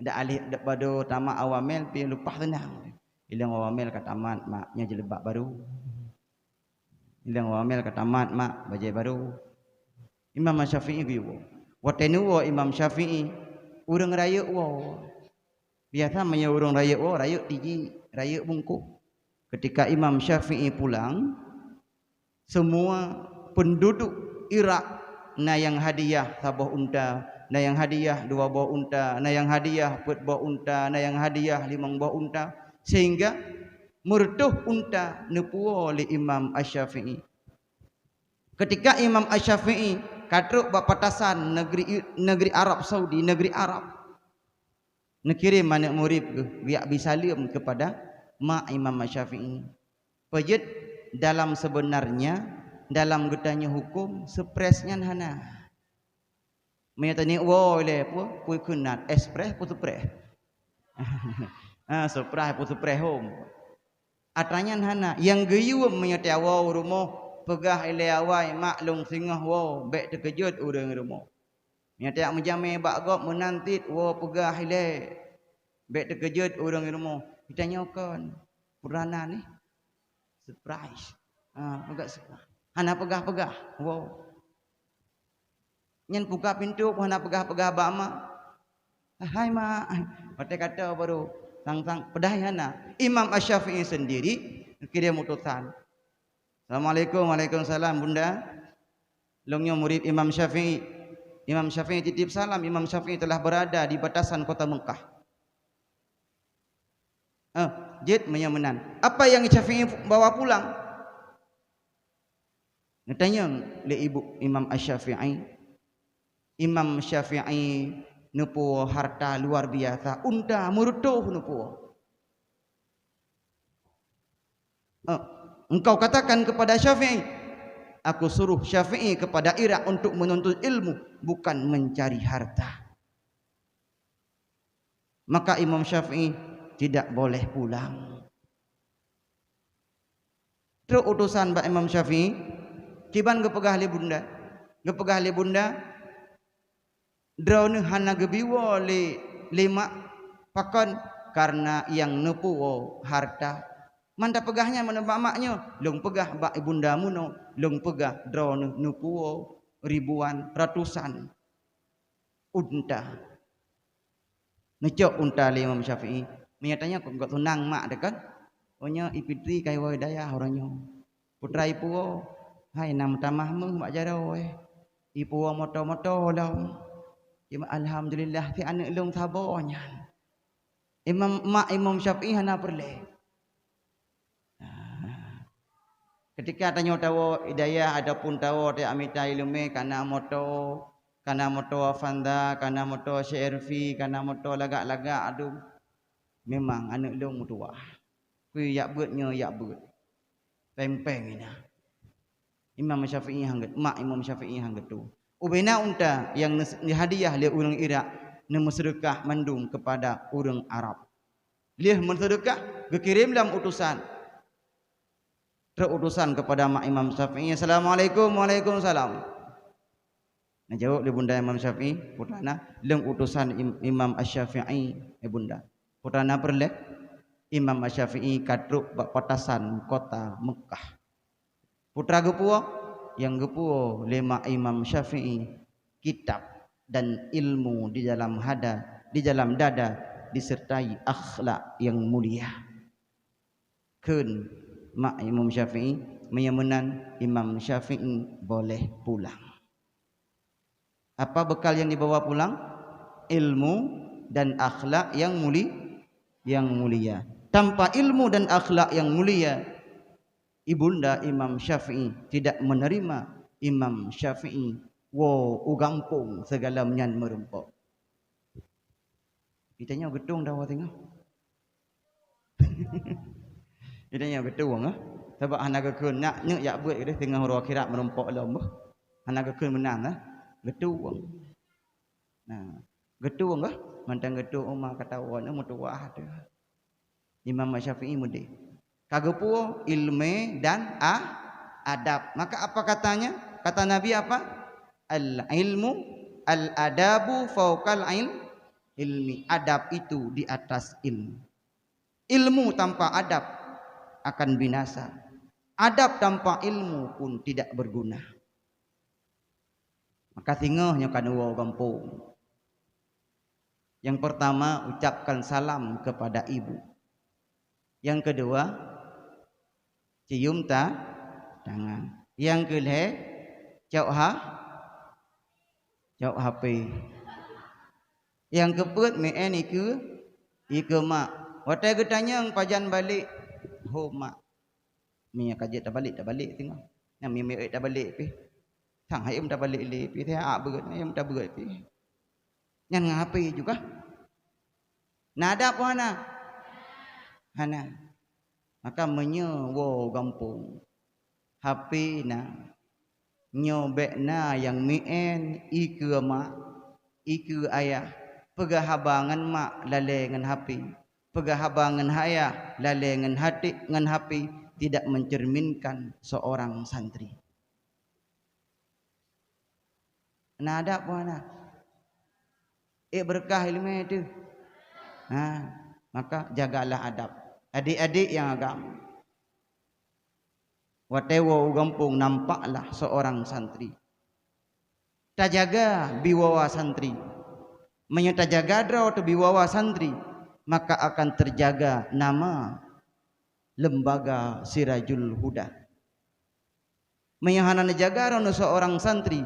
Ada alih daripada tamat awamil pi lupa tenang. Ilang awamil kat tamat maknya jelebak baru. Ilang awamil kat tamat mak bajai baru. Imam Syafi'i biwo. Watenu wo Imam Syafi'i urang raya wo. Biasa manya urang raya wo, raya tiji, raya bungkuk. Ketika Imam Syafi'i pulang, semua penduduk Iraq na yang hadiah sabah unta, na yang hadiah 2 buah unta, na yang hadiah 4 buah unta, na yang hadiah 5 buah unta, sehingga mertuh unta nepuo oleh Imam Asy-Syafi'i. Ketika Imam Asy-Syafi'i katruk bapatasan negeri Arab Saudi, negeri Arab, nekirim anak murid biak bisalim kepada mak Imam Asy-Syafi'i. Pejit dalam sebenarnya dalam getanya hukum sepresnya hana. Menyatani wo le pu kunat express putu pre. Surprise putu pre home. Atanya hana yang geyum menyati awau rumah pegah ile awai maklum singah wo bek terkejut urang rumah. Menyati ak menjame bak gop menantit wo pegah ile bek terkejut urang rumah. Kita nyokon purana ni surprise. Agak surprise. Hana pegah-pegah. Wow. Nyen buka pintu hana pegah-pegah bak mak. Hai mak. Pate kata baru sang-sang pedai hana. Imam Asy-Syafi'i sendiri kirim utusan. Assalamualaikum, waalaikumsalam bunda. Longnya murid Imam Syafi'i. Imam Syafi'i titip salam. Imam Syafi'i telah berada di batasan kota Mekah. Jid menyamenan. Apa yang Syafi'i bawa pulang? Tanya le ibu Imam Asy-Syafi'i. Imam Syafi'i nupu harta luar biasa, unta murutuh nupu. Engkau katakan kepada Syafi'i, aku suruh Syafi'i kepada Irak untuk menuntut ilmu, bukan mencari harta. Maka Imam Syafi'i tidak boleh pulang. Terus utusan Pak Imam Syafi'i kiban gepegah le bunda, gepegah le bunda, drone hana gebiwo le lima pakon karena yang nepuo harta. Manda pegahnya mana maknya, long pegah bak bunda muno, long pegah drone nepuo ribuan ratusan unta. Necok unta le Imam Syafi'i. Menyatanya kok tunang mak dekat. Ohnya ipitri kai wa daya orangnya. Putra ipu hai nam tamah mu mak jarau ipu moto-moto lau. Cuma alhamdulillah ti anak long sabarnya. Imam Syafi'i hana perle. Ketika tanya tahu hidayah adapun tahu dia amita ilmu kana moto Afanda, kana moto CRV, kana moto lagak-lagak aduh. Memang anak long tua. Kui yak beutnya yak beut. Peng-peng ina. Imam Syafi'i hangget, mak Imam Syafi'i hangget tu. Ubena unta yang hadiah le urang Irak nemu sedekah mandung kepada urang Arab. Liah mensedekah gekirim dalam utusan. Terutusan kepada mak Imam Syafi'i. Assalamualaikum, waalaikumsalam. Nah jawab le bunda Imam Syafi'i, putrana leng utusan Imam Asy-Syafi'i bunda. Putrana perle Imam Asy-Syafi'i kadruk bak patasan kota Mekah. Putra gepuo yang gepuo lema Imam Syafi'i kitab dan ilmu di dalam dada disertai akhlak yang mulia. Keun mak Imam Syafi'i menyamenan Imam Syafi'i boleh pulang. Apa bekal yang dibawa pulang? Ilmu dan akhlak yang mulia. Tanpa ilmu dan akhlak yang mulia, ibunda Imam Syafi'i tidak menerima Imam Syafi'i wo ugampung segala menyan merempok. Kitanya gedung dah awak tengok. Kitanya gedung sebab hana keun nak nyek yak buat dia tengah orang akhirat merempok lom. Hana keun menang gedung. Nah, gedung mantang gedung umah kata wan mutuah tu. Imam Syafi'i mudi. Kagepuo ilmu dan adab. Maka apa katanya? Kata Nabi apa? Al ilmu al adabu fauqal ilmi. Adab itu di atas ilmu. Ilmu tanpa adab akan binasa. Adab tanpa ilmu pun tidak berguna. Maka tinggalnya kan uang kampung. Yang pertama, ucapkan salam kepada ibu. Yang kedua, cium tangan. Yang kedua, jauh HP. Yang keempat, meen iku mak. Watai getanya yang pajan balik, ho mak. Mia kajet dah balik tengok. Yang mia dah balik pi. Sang hayam dah balik le pi. Teh ak berat, hayam dah berat pi. Yang ngapai juga. Nada apa hana? Maka menyewo gampung. HP na nyobek na yang mien iku mak, iku ayah. Pegahabangan mak lale ngan HP. Pegahabangan ayah lale ngan hati ngan HP tidak mencerminkan seorang santri. Nada apa berkah ilmu itu. Maka jagalah adab. Adik-adik yang agama. Watewo gampung nampaklah seorang santri. Tak jaga biwawa santri. Menyata jaga draw atau biwawa santri, maka akan terjaga nama lembaga Sirajul Huda. Menyahana jaga draw seorang santri,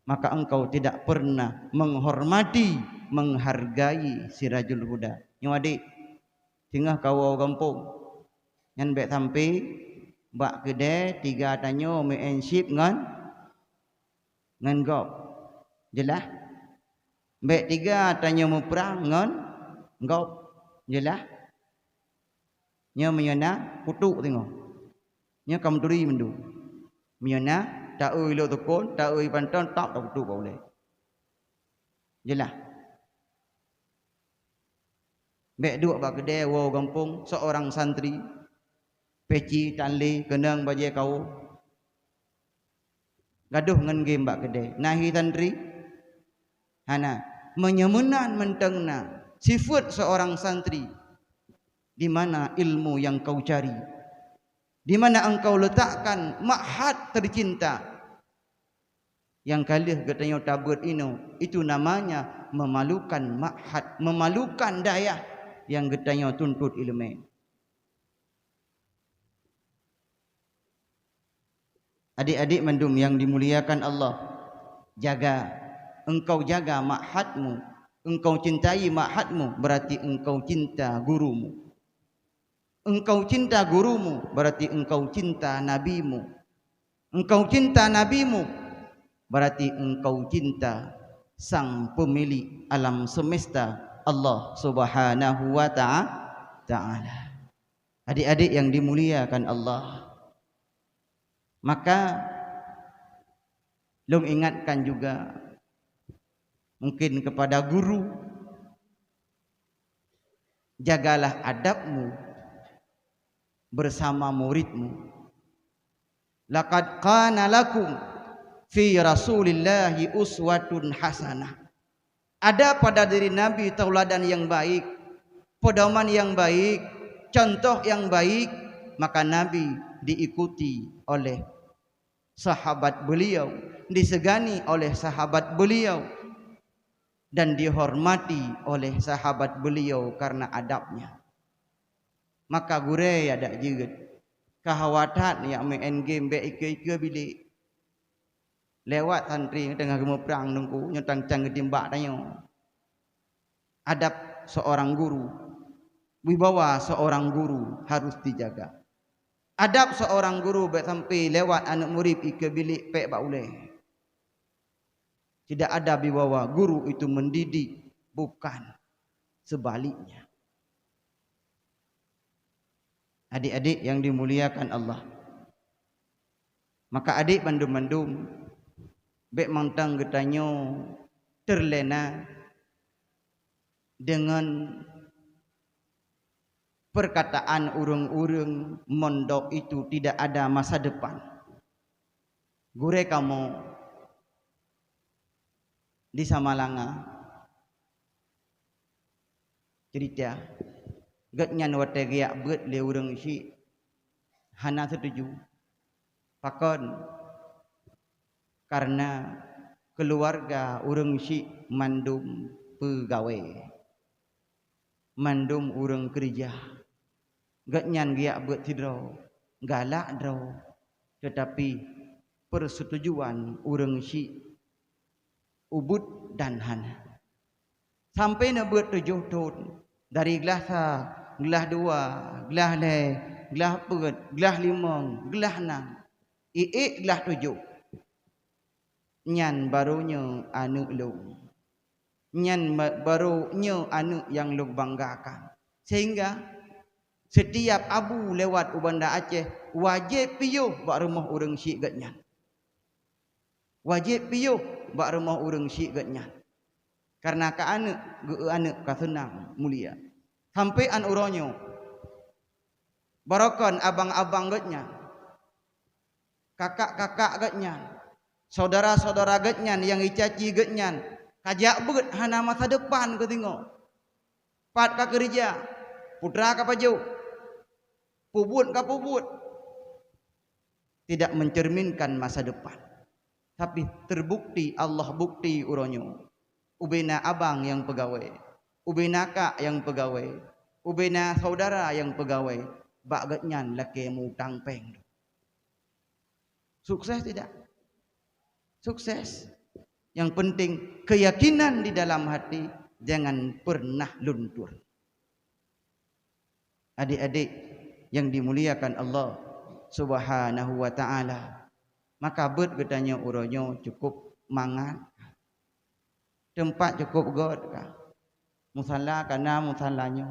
maka engkau tidak pernah menghormati, menghargai Sirajul Huda. Yang adik, tinggal kau gampung. Yang bek sampai bak kedai tiga tanyo menship ngan gop. Jelas? Bek tiga tanyo perang ngan gop. Jelas? Nya menyana putuk tengok. Nya kam turi mendu. Menyana tak oi lo tekon, tak oi panton tak putuk boleh. Jelas? Bek dua bak kedai wo gampung seorang santri peci tanli kenang baje kau gaduh ngan game bak kedai nahi santri hana menyemenan mentengna sifat seorang santri di mana ilmu yang kau cari, di mana engkau letakkan ma'had tercinta yang kalih katanya tabut ino, itu namanya memalukan ma'had, memalukan dayah yang getanya tuntut ilmu. Adik-adik mandum yang dimuliakan Allah, jaga, engkau jaga ma'hadmu, engkau cintai ma'hadmu, berarti engkau cinta gurumu. Engkau cinta gurumu, berarti engkau cinta nabimu. Engkau cinta nabimu, berarti engkau cinta sang pemilik alam semesta, Allah Subhanahu wa ta'ala. Adik-adik yang dimuliakan Allah, maka long ingatkan juga mungkin kepada guru, jagalah adabmu bersama muridmu. Laqad kana lakum fi Rasulillahi uswatun hasanah. Ada pada diri Nabi tauladan yang baik, pedoman yang baik, contoh yang baik. Maka Nabi diikuti oleh sahabat beliau, disegani oleh sahabat beliau, dan dihormati oleh sahabat beliau karena adabnya. Maka gure ada juga kahawatan yang main game ike bilik lewat santri tengah gemuk perang nunggu nyetang cang gedimbak tanya. Adab seorang guru, wibawa seorang guru harus dijaga. Adab seorang guru baik sampai lewat anak murid ike bilik pek bak uleh. Tidak ada wibawa guru itu mendidik, bukan sebaliknya. Adik-adik yang dimuliakan Allah, maka adik mandum-mandum bek mantang getanyo terlena dengan perkataan urang-urang mondok itu tidak ada masa depan. Gure kamu di Samalanga cerita gatnyan wate giak beut le urang si hana setuju pakon karena keluarga urang si mandum pegawai mandum urang kerja gatnyan giak beut tidro galak dro tetapi persetujuan urang si ubud dan hana sampai na beut 7 tahun dari gelah sa gelah 2 gelah le gelah peut gelah 5 gelah 6 gelah 7 nyan barunya anu lu nyan barunya anu yang lu banggakan sehingga setiap abu lewat ubanda Aceh wajib piyo bak rumah urang si gatnyan wajib piyo bak rumah urang si gatnyan karena ka anak ka senang mulia sampai an uronyo barokan abang-abang gatnyan kakak-kakak gatnyan saudara-saudara gatnyan yang icaci gatnyan kajak beut hana masa depan ke tengok pat ka kerja putra ka paju pubut ka pubut tidak mencerminkan masa depan tapi terbukti Allah bukti uronyo ubena abang yang pegawai ubena kak yang pegawai ubena saudara yang pegawai bak gatnyan laki mutang peng sukses tidak sukses yang penting keyakinan di dalam hati jangan pernah luntur adik-adik yang dimuliakan Allah Subhanahu wa taala maka beut gedanya uronyo cukup mangat tempat cukup god ka musalla kana musallanyo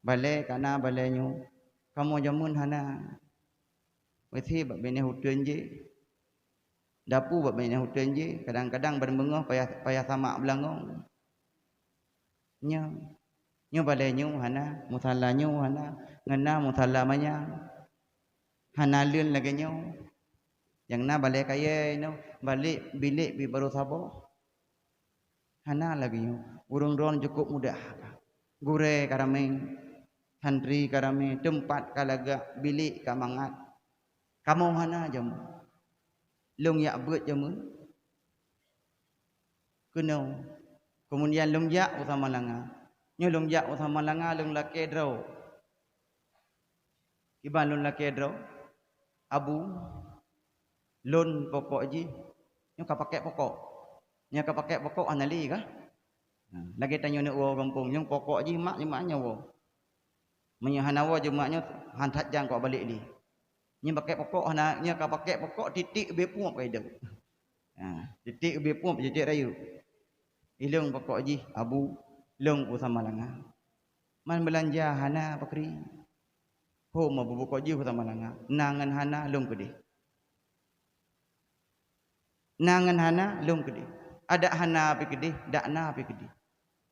balai kana balenyo kamu jamun hana wesi bak bene hutun je dapu bak bene hutun je kadang-kadang bermengoh payah sama belangong nyo balenyo hana musallanyo hana ngena musalla manya hana leun lagi nyo yang na balai kaya no balik bilik bi baru sabo hana lagi nyo urang ron cukup mudah gure karame santri karame tempat kalaga bilik ka mangat kamu hana jamu long yak beut jamu kuno kemudian long yak utama langa nyo long yak utama langa long lake dro iban long lake dro abu lon pokok ji nyo ka pakai pokok nya ka pakai pokok anali kah lagi tanyo ne wo kampung yang pokok ji mak nya wo menyahanawa je maknya hantat jang kok balik li nya pakai pokok hana nya ka pakai pokok titik be puap kai dah titik be puap je cek rayu ilung pokok ji abu long usama langa man belanja hana pakri ho ma pokok ji usama langa nangan hana long kedi nangan hana long kedi ada hana pi kedih dak na pi kedih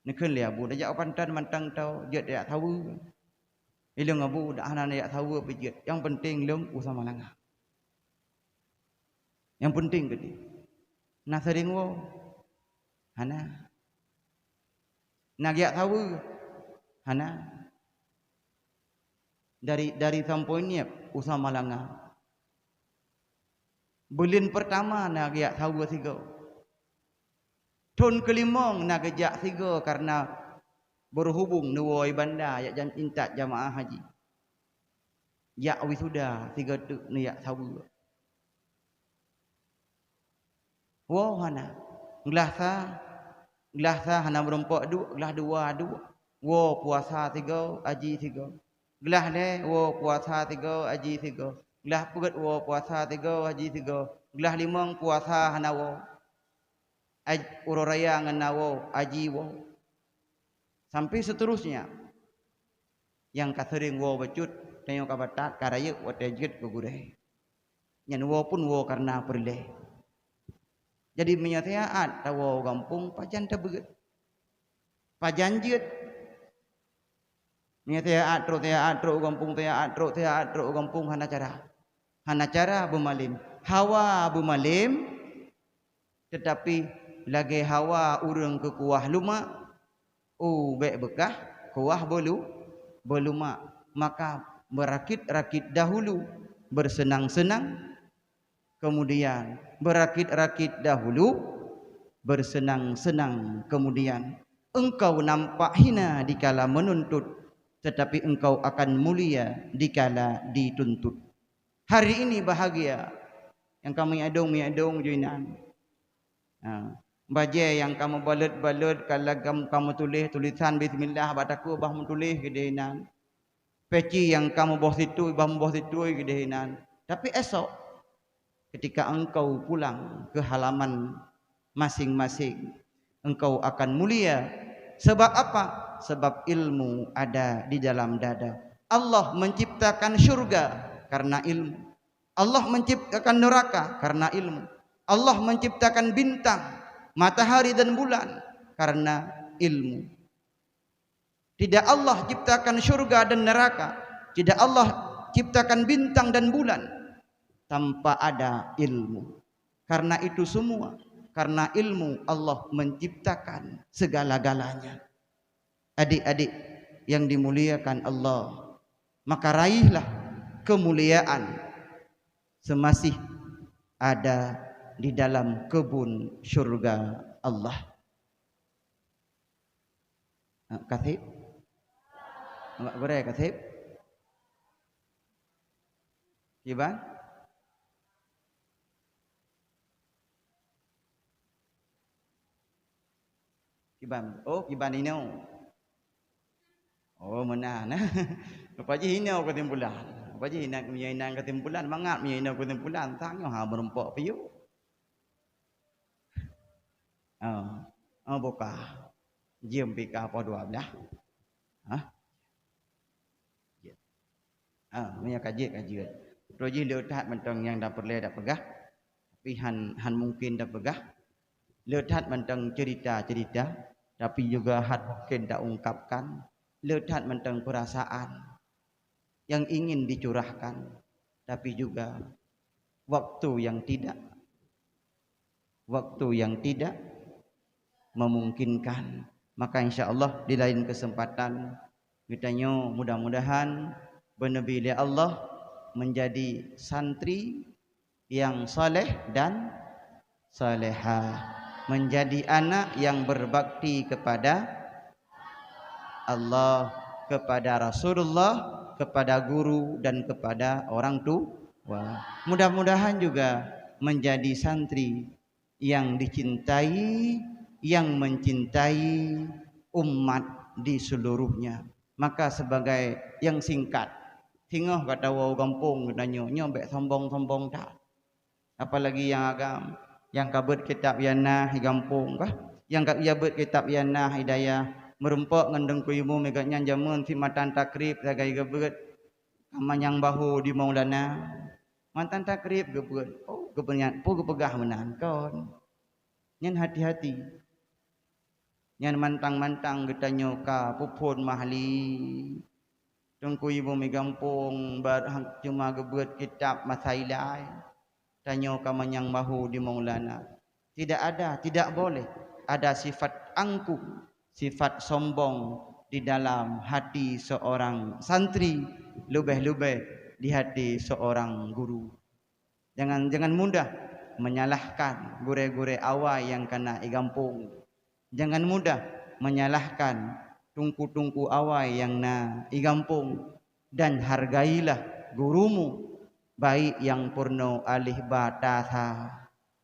nekeun le abu dak pantan mantang tau je dak tahu ilung abu dak hana dak tahu pi je yang penting long usama langa yang penting kedih na sering wo hana na yak tahu hana dari sampoinnya usama langa bulan pertama na yak tahu sigo tahun kelimong nak gejak tiga karena berhubung nuwoi banda yak jan intat jamaah haji yak wisuda tiga tu ni yak tahu wow hana gelah sa hana berempat gelah dua wow puasa tiga haji tiga gelah le wow puasa tiga haji tiga gelah pegat wow puasa tiga haji tiga gelah limang puasa hana wow uroraya ngenawo aji wo sampai seterusnya yang kasering wo becut tengok kabatat karaya watejet kegure nyan wo pun wo karena perle jadi menyataat tawo kampung pajan tebeget pajanjet Nya tia atro gampung tia atro gampung hana cara bumalim. Hawa bumalim tetapi lagi hawa urang ke kuah luma bek bekah kuah beluma maka berakit-rakit dahulu bersenang-senang kemudian berakit-rakit dahulu bersenang-senang kemudian engkau nampak hina dikala menuntut tetapi engkau akan mulia dikala dituntut. Hari ini bahagia yang kamu adong juinan. Baje yang kamu balut kalau kamu tulis tulisan bismillah bataku bah tulis gedehinan. Peci yang kamu boh situ gedehinan. Tapi esok ketika engkau pulang ke halaman masing-masing engkau akan mulia. Sebab apa? Sebab ilmu ada di dalam dada. Allah menciptakan syurga karena ilmu. Allah menciptakan neraka karena ilmu. Allah menciptakan bintang, matahari dan bulan karena ilmu. Tidak Allah ciptakan syurga dan neraka, tidak Allah ciptakan bintang dan bulan tanpa ada ilmu. Karena itu semua, karena ilmu Allah menciptakan segala-galanya. Adik-adik yang dimuliakan Allah, maka raihlah kemuliaan semasih ada di dalam kebun syurga Allah. Katib? Enggak boleh katib? Kiban? Kiban. Oh, kiban ini. Oh, mana nah. Apa je hina ketimpulan. Apa je hina menyainan ketimpulan, mangat menyainan ketimpulan, tangyo ha berempok piu. Buka. Jiem pika apa dua belah. Punya kaji. Roji leuthat mentang yang dapat le dak pegah. Tapi han mungkin dak pegah. Leuthat mentang cerita, tapi juga hat mungkin dak ungkapkan. Leuthat mentang perasaan yang ingin dicurahkan, tapi juga waktu yang tidak memungkinkan. Maka insya-Allah di lain kesempatan kitanya mudah-mudahan benabi Allah menjadi santri yang saleh dan salehah, menjadi anak yang berbakti kepada Allah, kepada Rasulullah, kepada guru dan kepada orang tua. Mudah-mudahan juga menjadi santri yang dicintai, yang mencintai umat di seluruhnya. Maka sebagai yang singkat, tinggal kata wau kampung katanya nyobek sombong-sombong tak. Apalagi yang agam, yang kabut kitab yana di kampung kah? Yang kak yabut kitab yana hidayah merempok ngendeng ku ibu meganya jamun si matan takrib sagai gebet kamanyang bahu di Maulana mantan takrib gebet kepenyan pu kepegah menan kon nyen hati-hati nyen mantang-mantang getanyo ka pupun mahli tengku ibu megampung bar cuma gebet kitab masailai tanyo kamanyang bahu di Maulana. Tidak boleh ada sifat angkuh, sifat sombong di dalam hati seorang santri, lebih-lebih di hati seorang guru. Jangan mudah menyalahkan gure-gure awai yang kena igampung. Jangan mudah menyalahkan tungku-tungku awai yang na igampung. Dan hargailah gurumu, baik yang purno alih batasa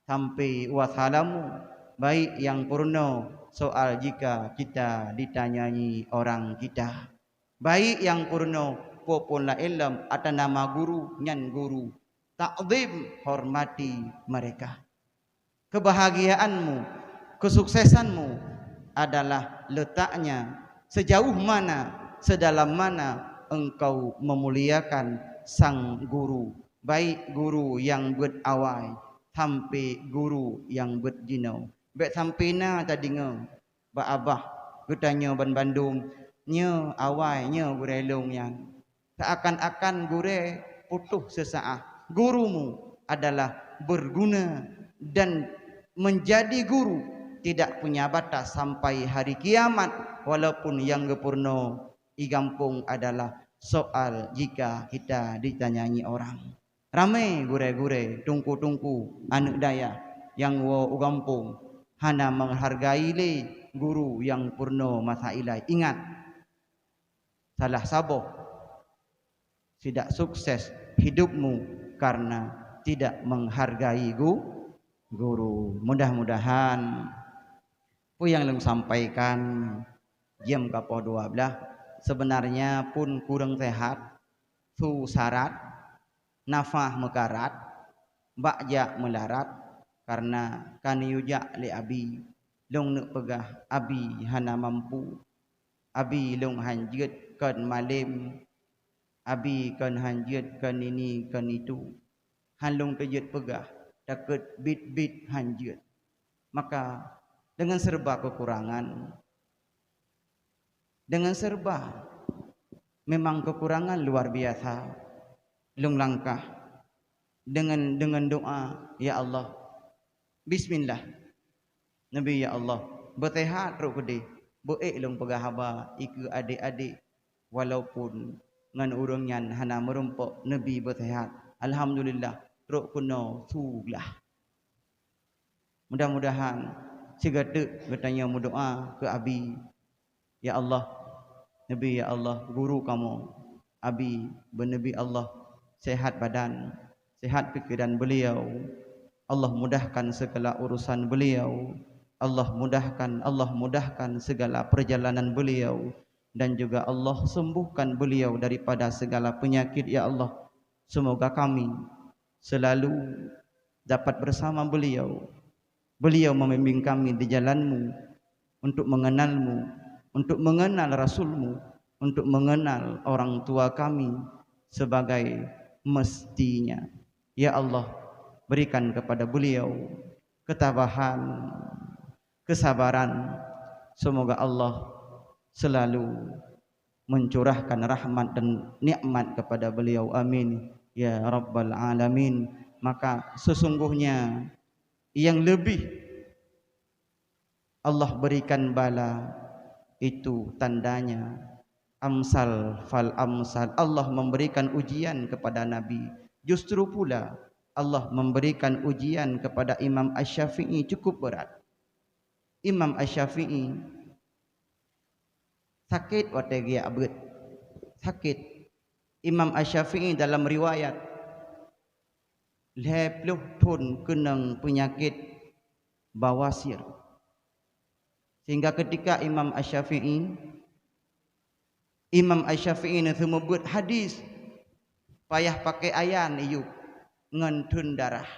sampai wasalamu, baik yang purno soal jika kita ditanyai orang kita, baik yang purno popon la ilm atas nama guru nyan guru, takzim hormati mereka. Kebahagiaanmu, kesuksesanmu adalah letaknya sejauh mana, sedalam mana engkau memuliakan sang guru, baik guru yang berawai sampai guru yang berjinau. Baik sampai na tadi ngau ba abah getanyo ban Bandung nya awai nya gure long yang seakan-akan gure putus sesaat. Gurumu adalah berguna dan menjadi guru tidak punya batas sampai hari kiamat, walaupun yang gepurno igampung adalah soal jika kita ditanyai orang. Ramai gure-gure tungku-tungku anak daya yang wo ugampung hana menghargai le guru yang purno masa ilai. Ingat, salah sabo tidak sukses hidupmu karena tidak menghargai guru. Mudah-mudahan apa yang long sampaikan jam kapo 12 sebenarnya pun kurang sehat, su syarat, nafah mekarat, bakja melarat, karena kaniyuja li abi long nak pegah abi hana mampu, abi long hanjut kan malim, abi kan hanjut kan ini kan itu, halong terjut pegah takut bit-bit hanjut. Maka dengan serba kekurangan, dengan serba memang kekurangan luar biasa, long langkah dengan doa, ya Allah, bismillah, Nabi ya Allah, bertehat ro kede, beek long pegah haba iku adik-adik walaupun ngan urang nyan hana merumpok Nabi bertehat, alhamdulillah ro kuno sulah. Mudah-mudahan segede bertanya berdoa ke abi, ya Allah, Nabi ya Allah, guru kamu abi bernabi Allah, sehat badan, sehat pikiran beliau, Allah mudahkan segala urusan beliau, Allah mudahkan segala perjalanan beliau, dan juga Allah sembuhkan beliau daripada segala penyakit ya Allah. Semoga kami selalu dapat bersama beliau, beliau membimbing kami di jalanmu untuk mengenalmu, untuk mengenal Rasulmu, untuk mengenal orang tua kami sebagai mestinya. Ya Allah, berikan kepada beliau ketabahan, kesabaran. Semoga Allah selalu mencurahkan rahmat dan nikmat kepada beliau. Amin ya rabbal alamin. Maka sesungguhnya yang lebih Allah berikan bala itu tandanya amsal fal amsal. Allah memberikan ujian kepada Nabi. Justru pula Allah memberikan ujian kepada Imam Asy-Syafi'i cukup berat. Imam Asy-Syafi'i sakit wategi abad, sakit. Imam Asy-Syafi'i dalam riwayat 20 tahun kena penyakit bawasir, sehingga ketika Imam Asy-Syafi'i ni semua buat hadis payah pakai ayan iyu ngentun darah.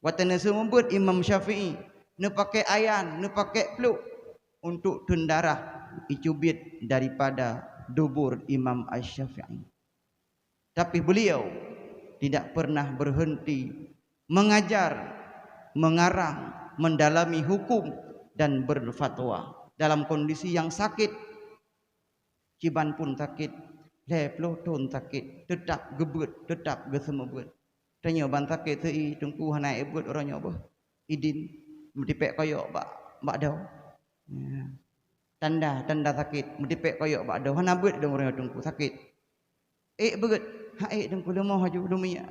Watana semua buat Imam Syafi'i ne pakai ayan, ne pakai peluk untuk tun darah icubit daripada dubur Imam Asy-Syafi'i. Tapi beliau tidak pernah berhenti mengajar, mengarang, mendalami hukum dan berfatwa dalam kondisi yang sakit. Ciban pun sakit, 20 tahun sakit, tetap gebut, tetap gesemebut. Tanya ban sakit sei tungku hana ebut orang nyoba. Idin mendipek koyok bak dau. Tanda sakit mendipek koyok bak dau. Hana bet dong orang tungku sakit. Beut, tungku lemah haju dumia.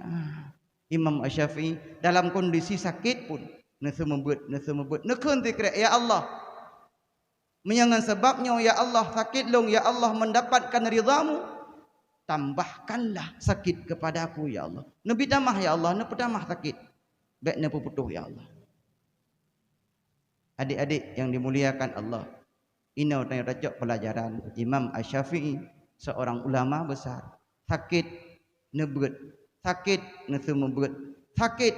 Imam Asy-Syafi'i dalam kondisi sakit pun nesemebut. Nekeun zikir ya Allah. Menyangan sebabnya ya Allah sakit long ya Allah mendapatkan ridhamu, tambahkanlah sakit kepadaku ya Allah. Nabi tamah ya Allah, ne pertamah sakit. Baik ne puputuh ya Allah. Adik-adik yang dimuliakan Allah, ini tanya racok pelajaran Imam Asy-Syafi'i, seorang ulama besar. Sakit nebut, sakit nesemebut, sakit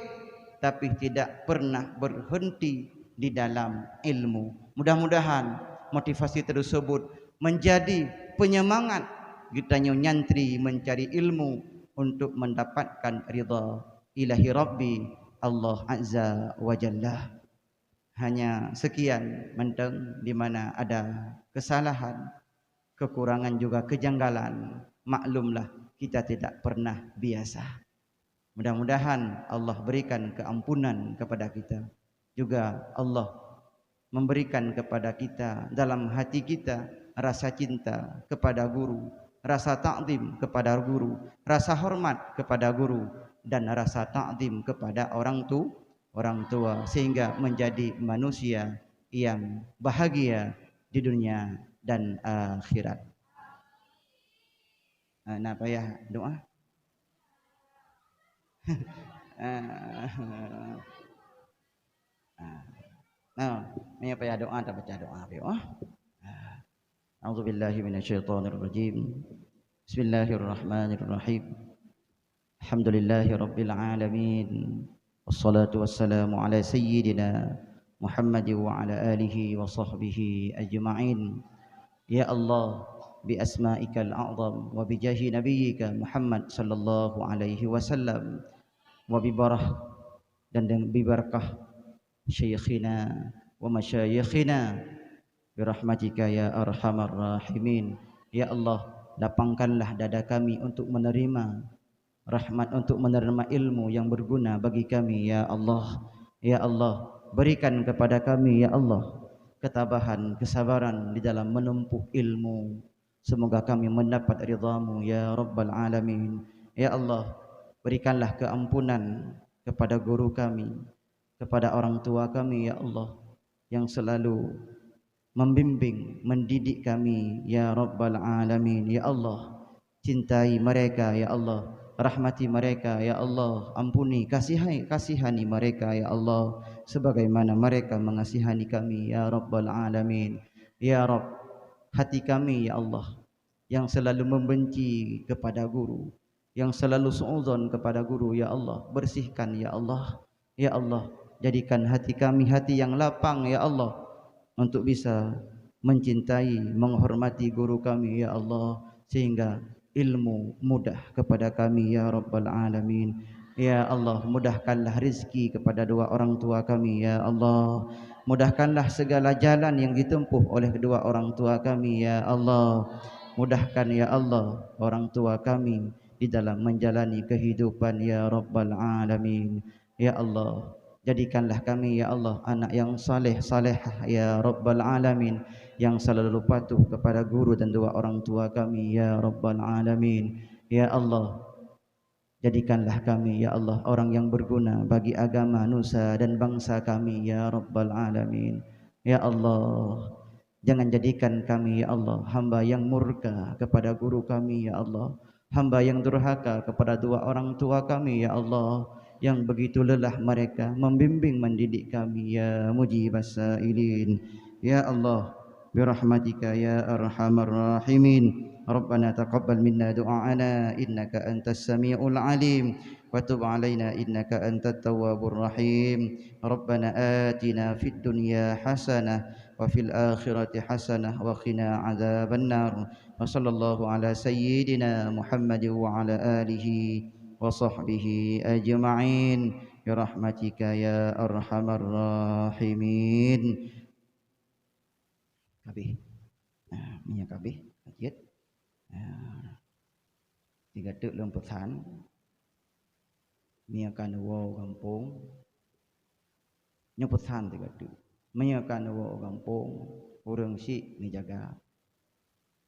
tapi tidak pernah berhenti di dalam ilmu. Mudah-mudahan motivasi tersebut menjadi penyemangat kita nyantri mencari ilmu untuk mendapatkan ridha ilahi Rabbi Allah Azza wa Jalla. Hanya sekian menteng di mana ada kesalahan kekurangan juga kejanggalan, maklumlah kita tidak pernah biasa. Mudah-mudahan Allah berikan keampunan kepada kita. Juga Allah memberikan kepada kita dalam hati kita rasa cinta kepada guru, rasa ta'zim kepada guru, rasa hormat kepada guru, dan rasa ta'zim kepada orang tua, sehingga menjadi manusia yang bahagia di dunia dan akhirat. Nak payah doa. Ini payah doa tak baca doa. A'udzubillahi minasyaitonirrajim. Bismillahirrahmanirrahim. Alhamdulillahi rabbil alamin. Wassalatu wassalamu ala sayyidina Muhammad wa ala alihi wa sahbihi ajma'in. Ya Allah, bi asma'ikal a'zam wa bi jahi nabiyyika Muhammad sallallahu alaihi wasallam wa bi barah dan bi barakah syekhina wa masyayikhina bi rahmatika ya arhamar rahimin. Ya Allah, lapangkanlah dada kami untuk menerima rahmat, untuk menerima ilmu yang berguna bagi kami ya Allah. Ya Allah, berikan kepada kami ya Allah ketabahan, kesabaran di dalam menempuh ilmu. Semoga kami mendapat ridha-Mu ya Rabbal Alamin. Ya Allah, berikanlah keampunan kepada guru kami, kepada orang tua kami ya Allah, yang selalu membimbing, mendidik kami ya Rabbal Alamin. Ya Allah, cintai mereka ya Allah, rahmati mereka ya Allah, ampuni, kasihani mereka ya Allah, sebagaimana mereka mengasihani kami ya Rabbal Alamin. Ya Rabb, hati kami ya Allah yang selalu membenci kepada guru, yang selalu suudzon kepada guru ya Allah, bersihkan ya Allah. Ya Allah, jadikan hati kami hati yang lapang ya Allah, untuk bisa mencintai, menghormati guru kami ya Allah, sehingga ilmu mudah kepada kami ya Rabbal Alamin. Ya Allah, mudahkanlah rezeki kepada dua orang tua kami ya Allah. Mudahkanlah segala jalan yang ditempuh oleh kedua orang tua kami ya Allah. Mudahkan ya Allah orang tua kami di dalam menjalani kehidupan ya Rabbal Alamin. Ya Allah, jadikanlah kami ya Allah anak yang saleh salehah ya Rabbal Alamin, yang selalu patuh kepada guru dan dua orang tua kami ya Rabbal Alamin. Ya Allah, jadikanlah kami ya Allah orang yang berguna bagi agama, nusa dan bangsa kami ya Rabbal Alamin. Ya Allah, jangan jadikan kami ya Allah hamba yang murka kepada guru kami ya Allah, hamba yang durhaka kepada dua orang tua kami ya Allah, yang begitu lelah mereka membimbing mendidik kami ya Mujibas Sa'ilin. Ya Allah, birahmatika ya arhamar rahimin. Rabbana taqabbal minna du'aana innaka antas sami'ul alim wa tub alaina innaka antat tawwabur rahim. Rabbana atina fid dunya hasanah wa fil akhirati hasanah wa qina adzabannar. Wa sallallahu ala sayyidina Muhammad wa ala alihi wa sahbihi ajma'in bi rahmatika ya arhamar rahimin. Kabeh. Minyak kabeh. Masjid. 3 tuk lom pesan. Miakan wo kampung. Nyo pesan 3 tuk. Miakan wo kampung. Urang si ni jaga.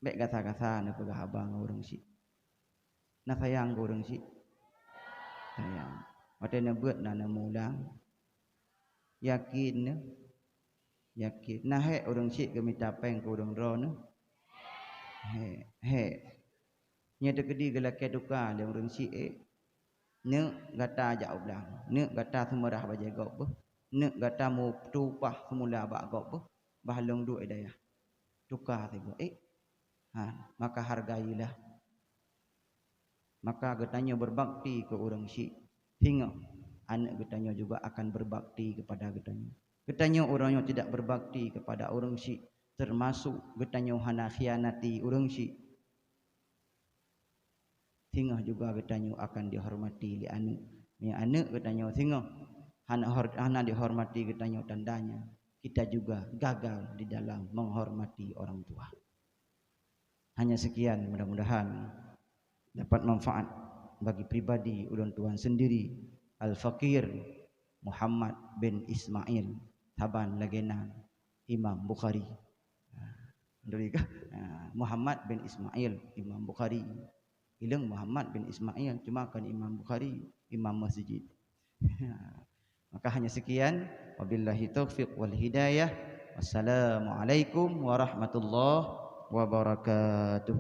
Bek kata-kata na pegah abang urang si. Na sayang urang si. Sayang. Wate na buat na mulang. Yakin na. Yakin. Nah he urang si ke minta peng ke urang ro na. He. Nya de gedi gelak duka le urang si ne gata ja ulang. Ne gata semerah baje gop. Ne gata mu tupah semula bak gop. Bahalong du daya. Duka tiba. Maka hargailah. Maka getanya berbakti ke orang si. Hingga anak getanya juga akan berbakti kepada getanya. Getanya orangnya tidak berbakti kepada orang si, termasuk getanya hana khianati orang si. Hingga juga getanya akan dihormati li anak. Ni anak getanya hingga hana dihormati getanya tandanya kita juga gagal di dalam menghormati orang tua. Hanya sekian, mudah-mudahan dapat manfaat bagi pribadi ulun tuan sendiri Al-Fakir Muhammad bin Ismail Taban Lagenan Imam Bukhari. Muhammad bin Ismail Imam Bukhari. Ilang Muhammad bin Ismail cuma kan Imam Bukhari Imam Masjid. Maka hanya sekian, wabillahi taufiq wal hidayah. Wassalamualaikum warahmatullahi wabarakatuh.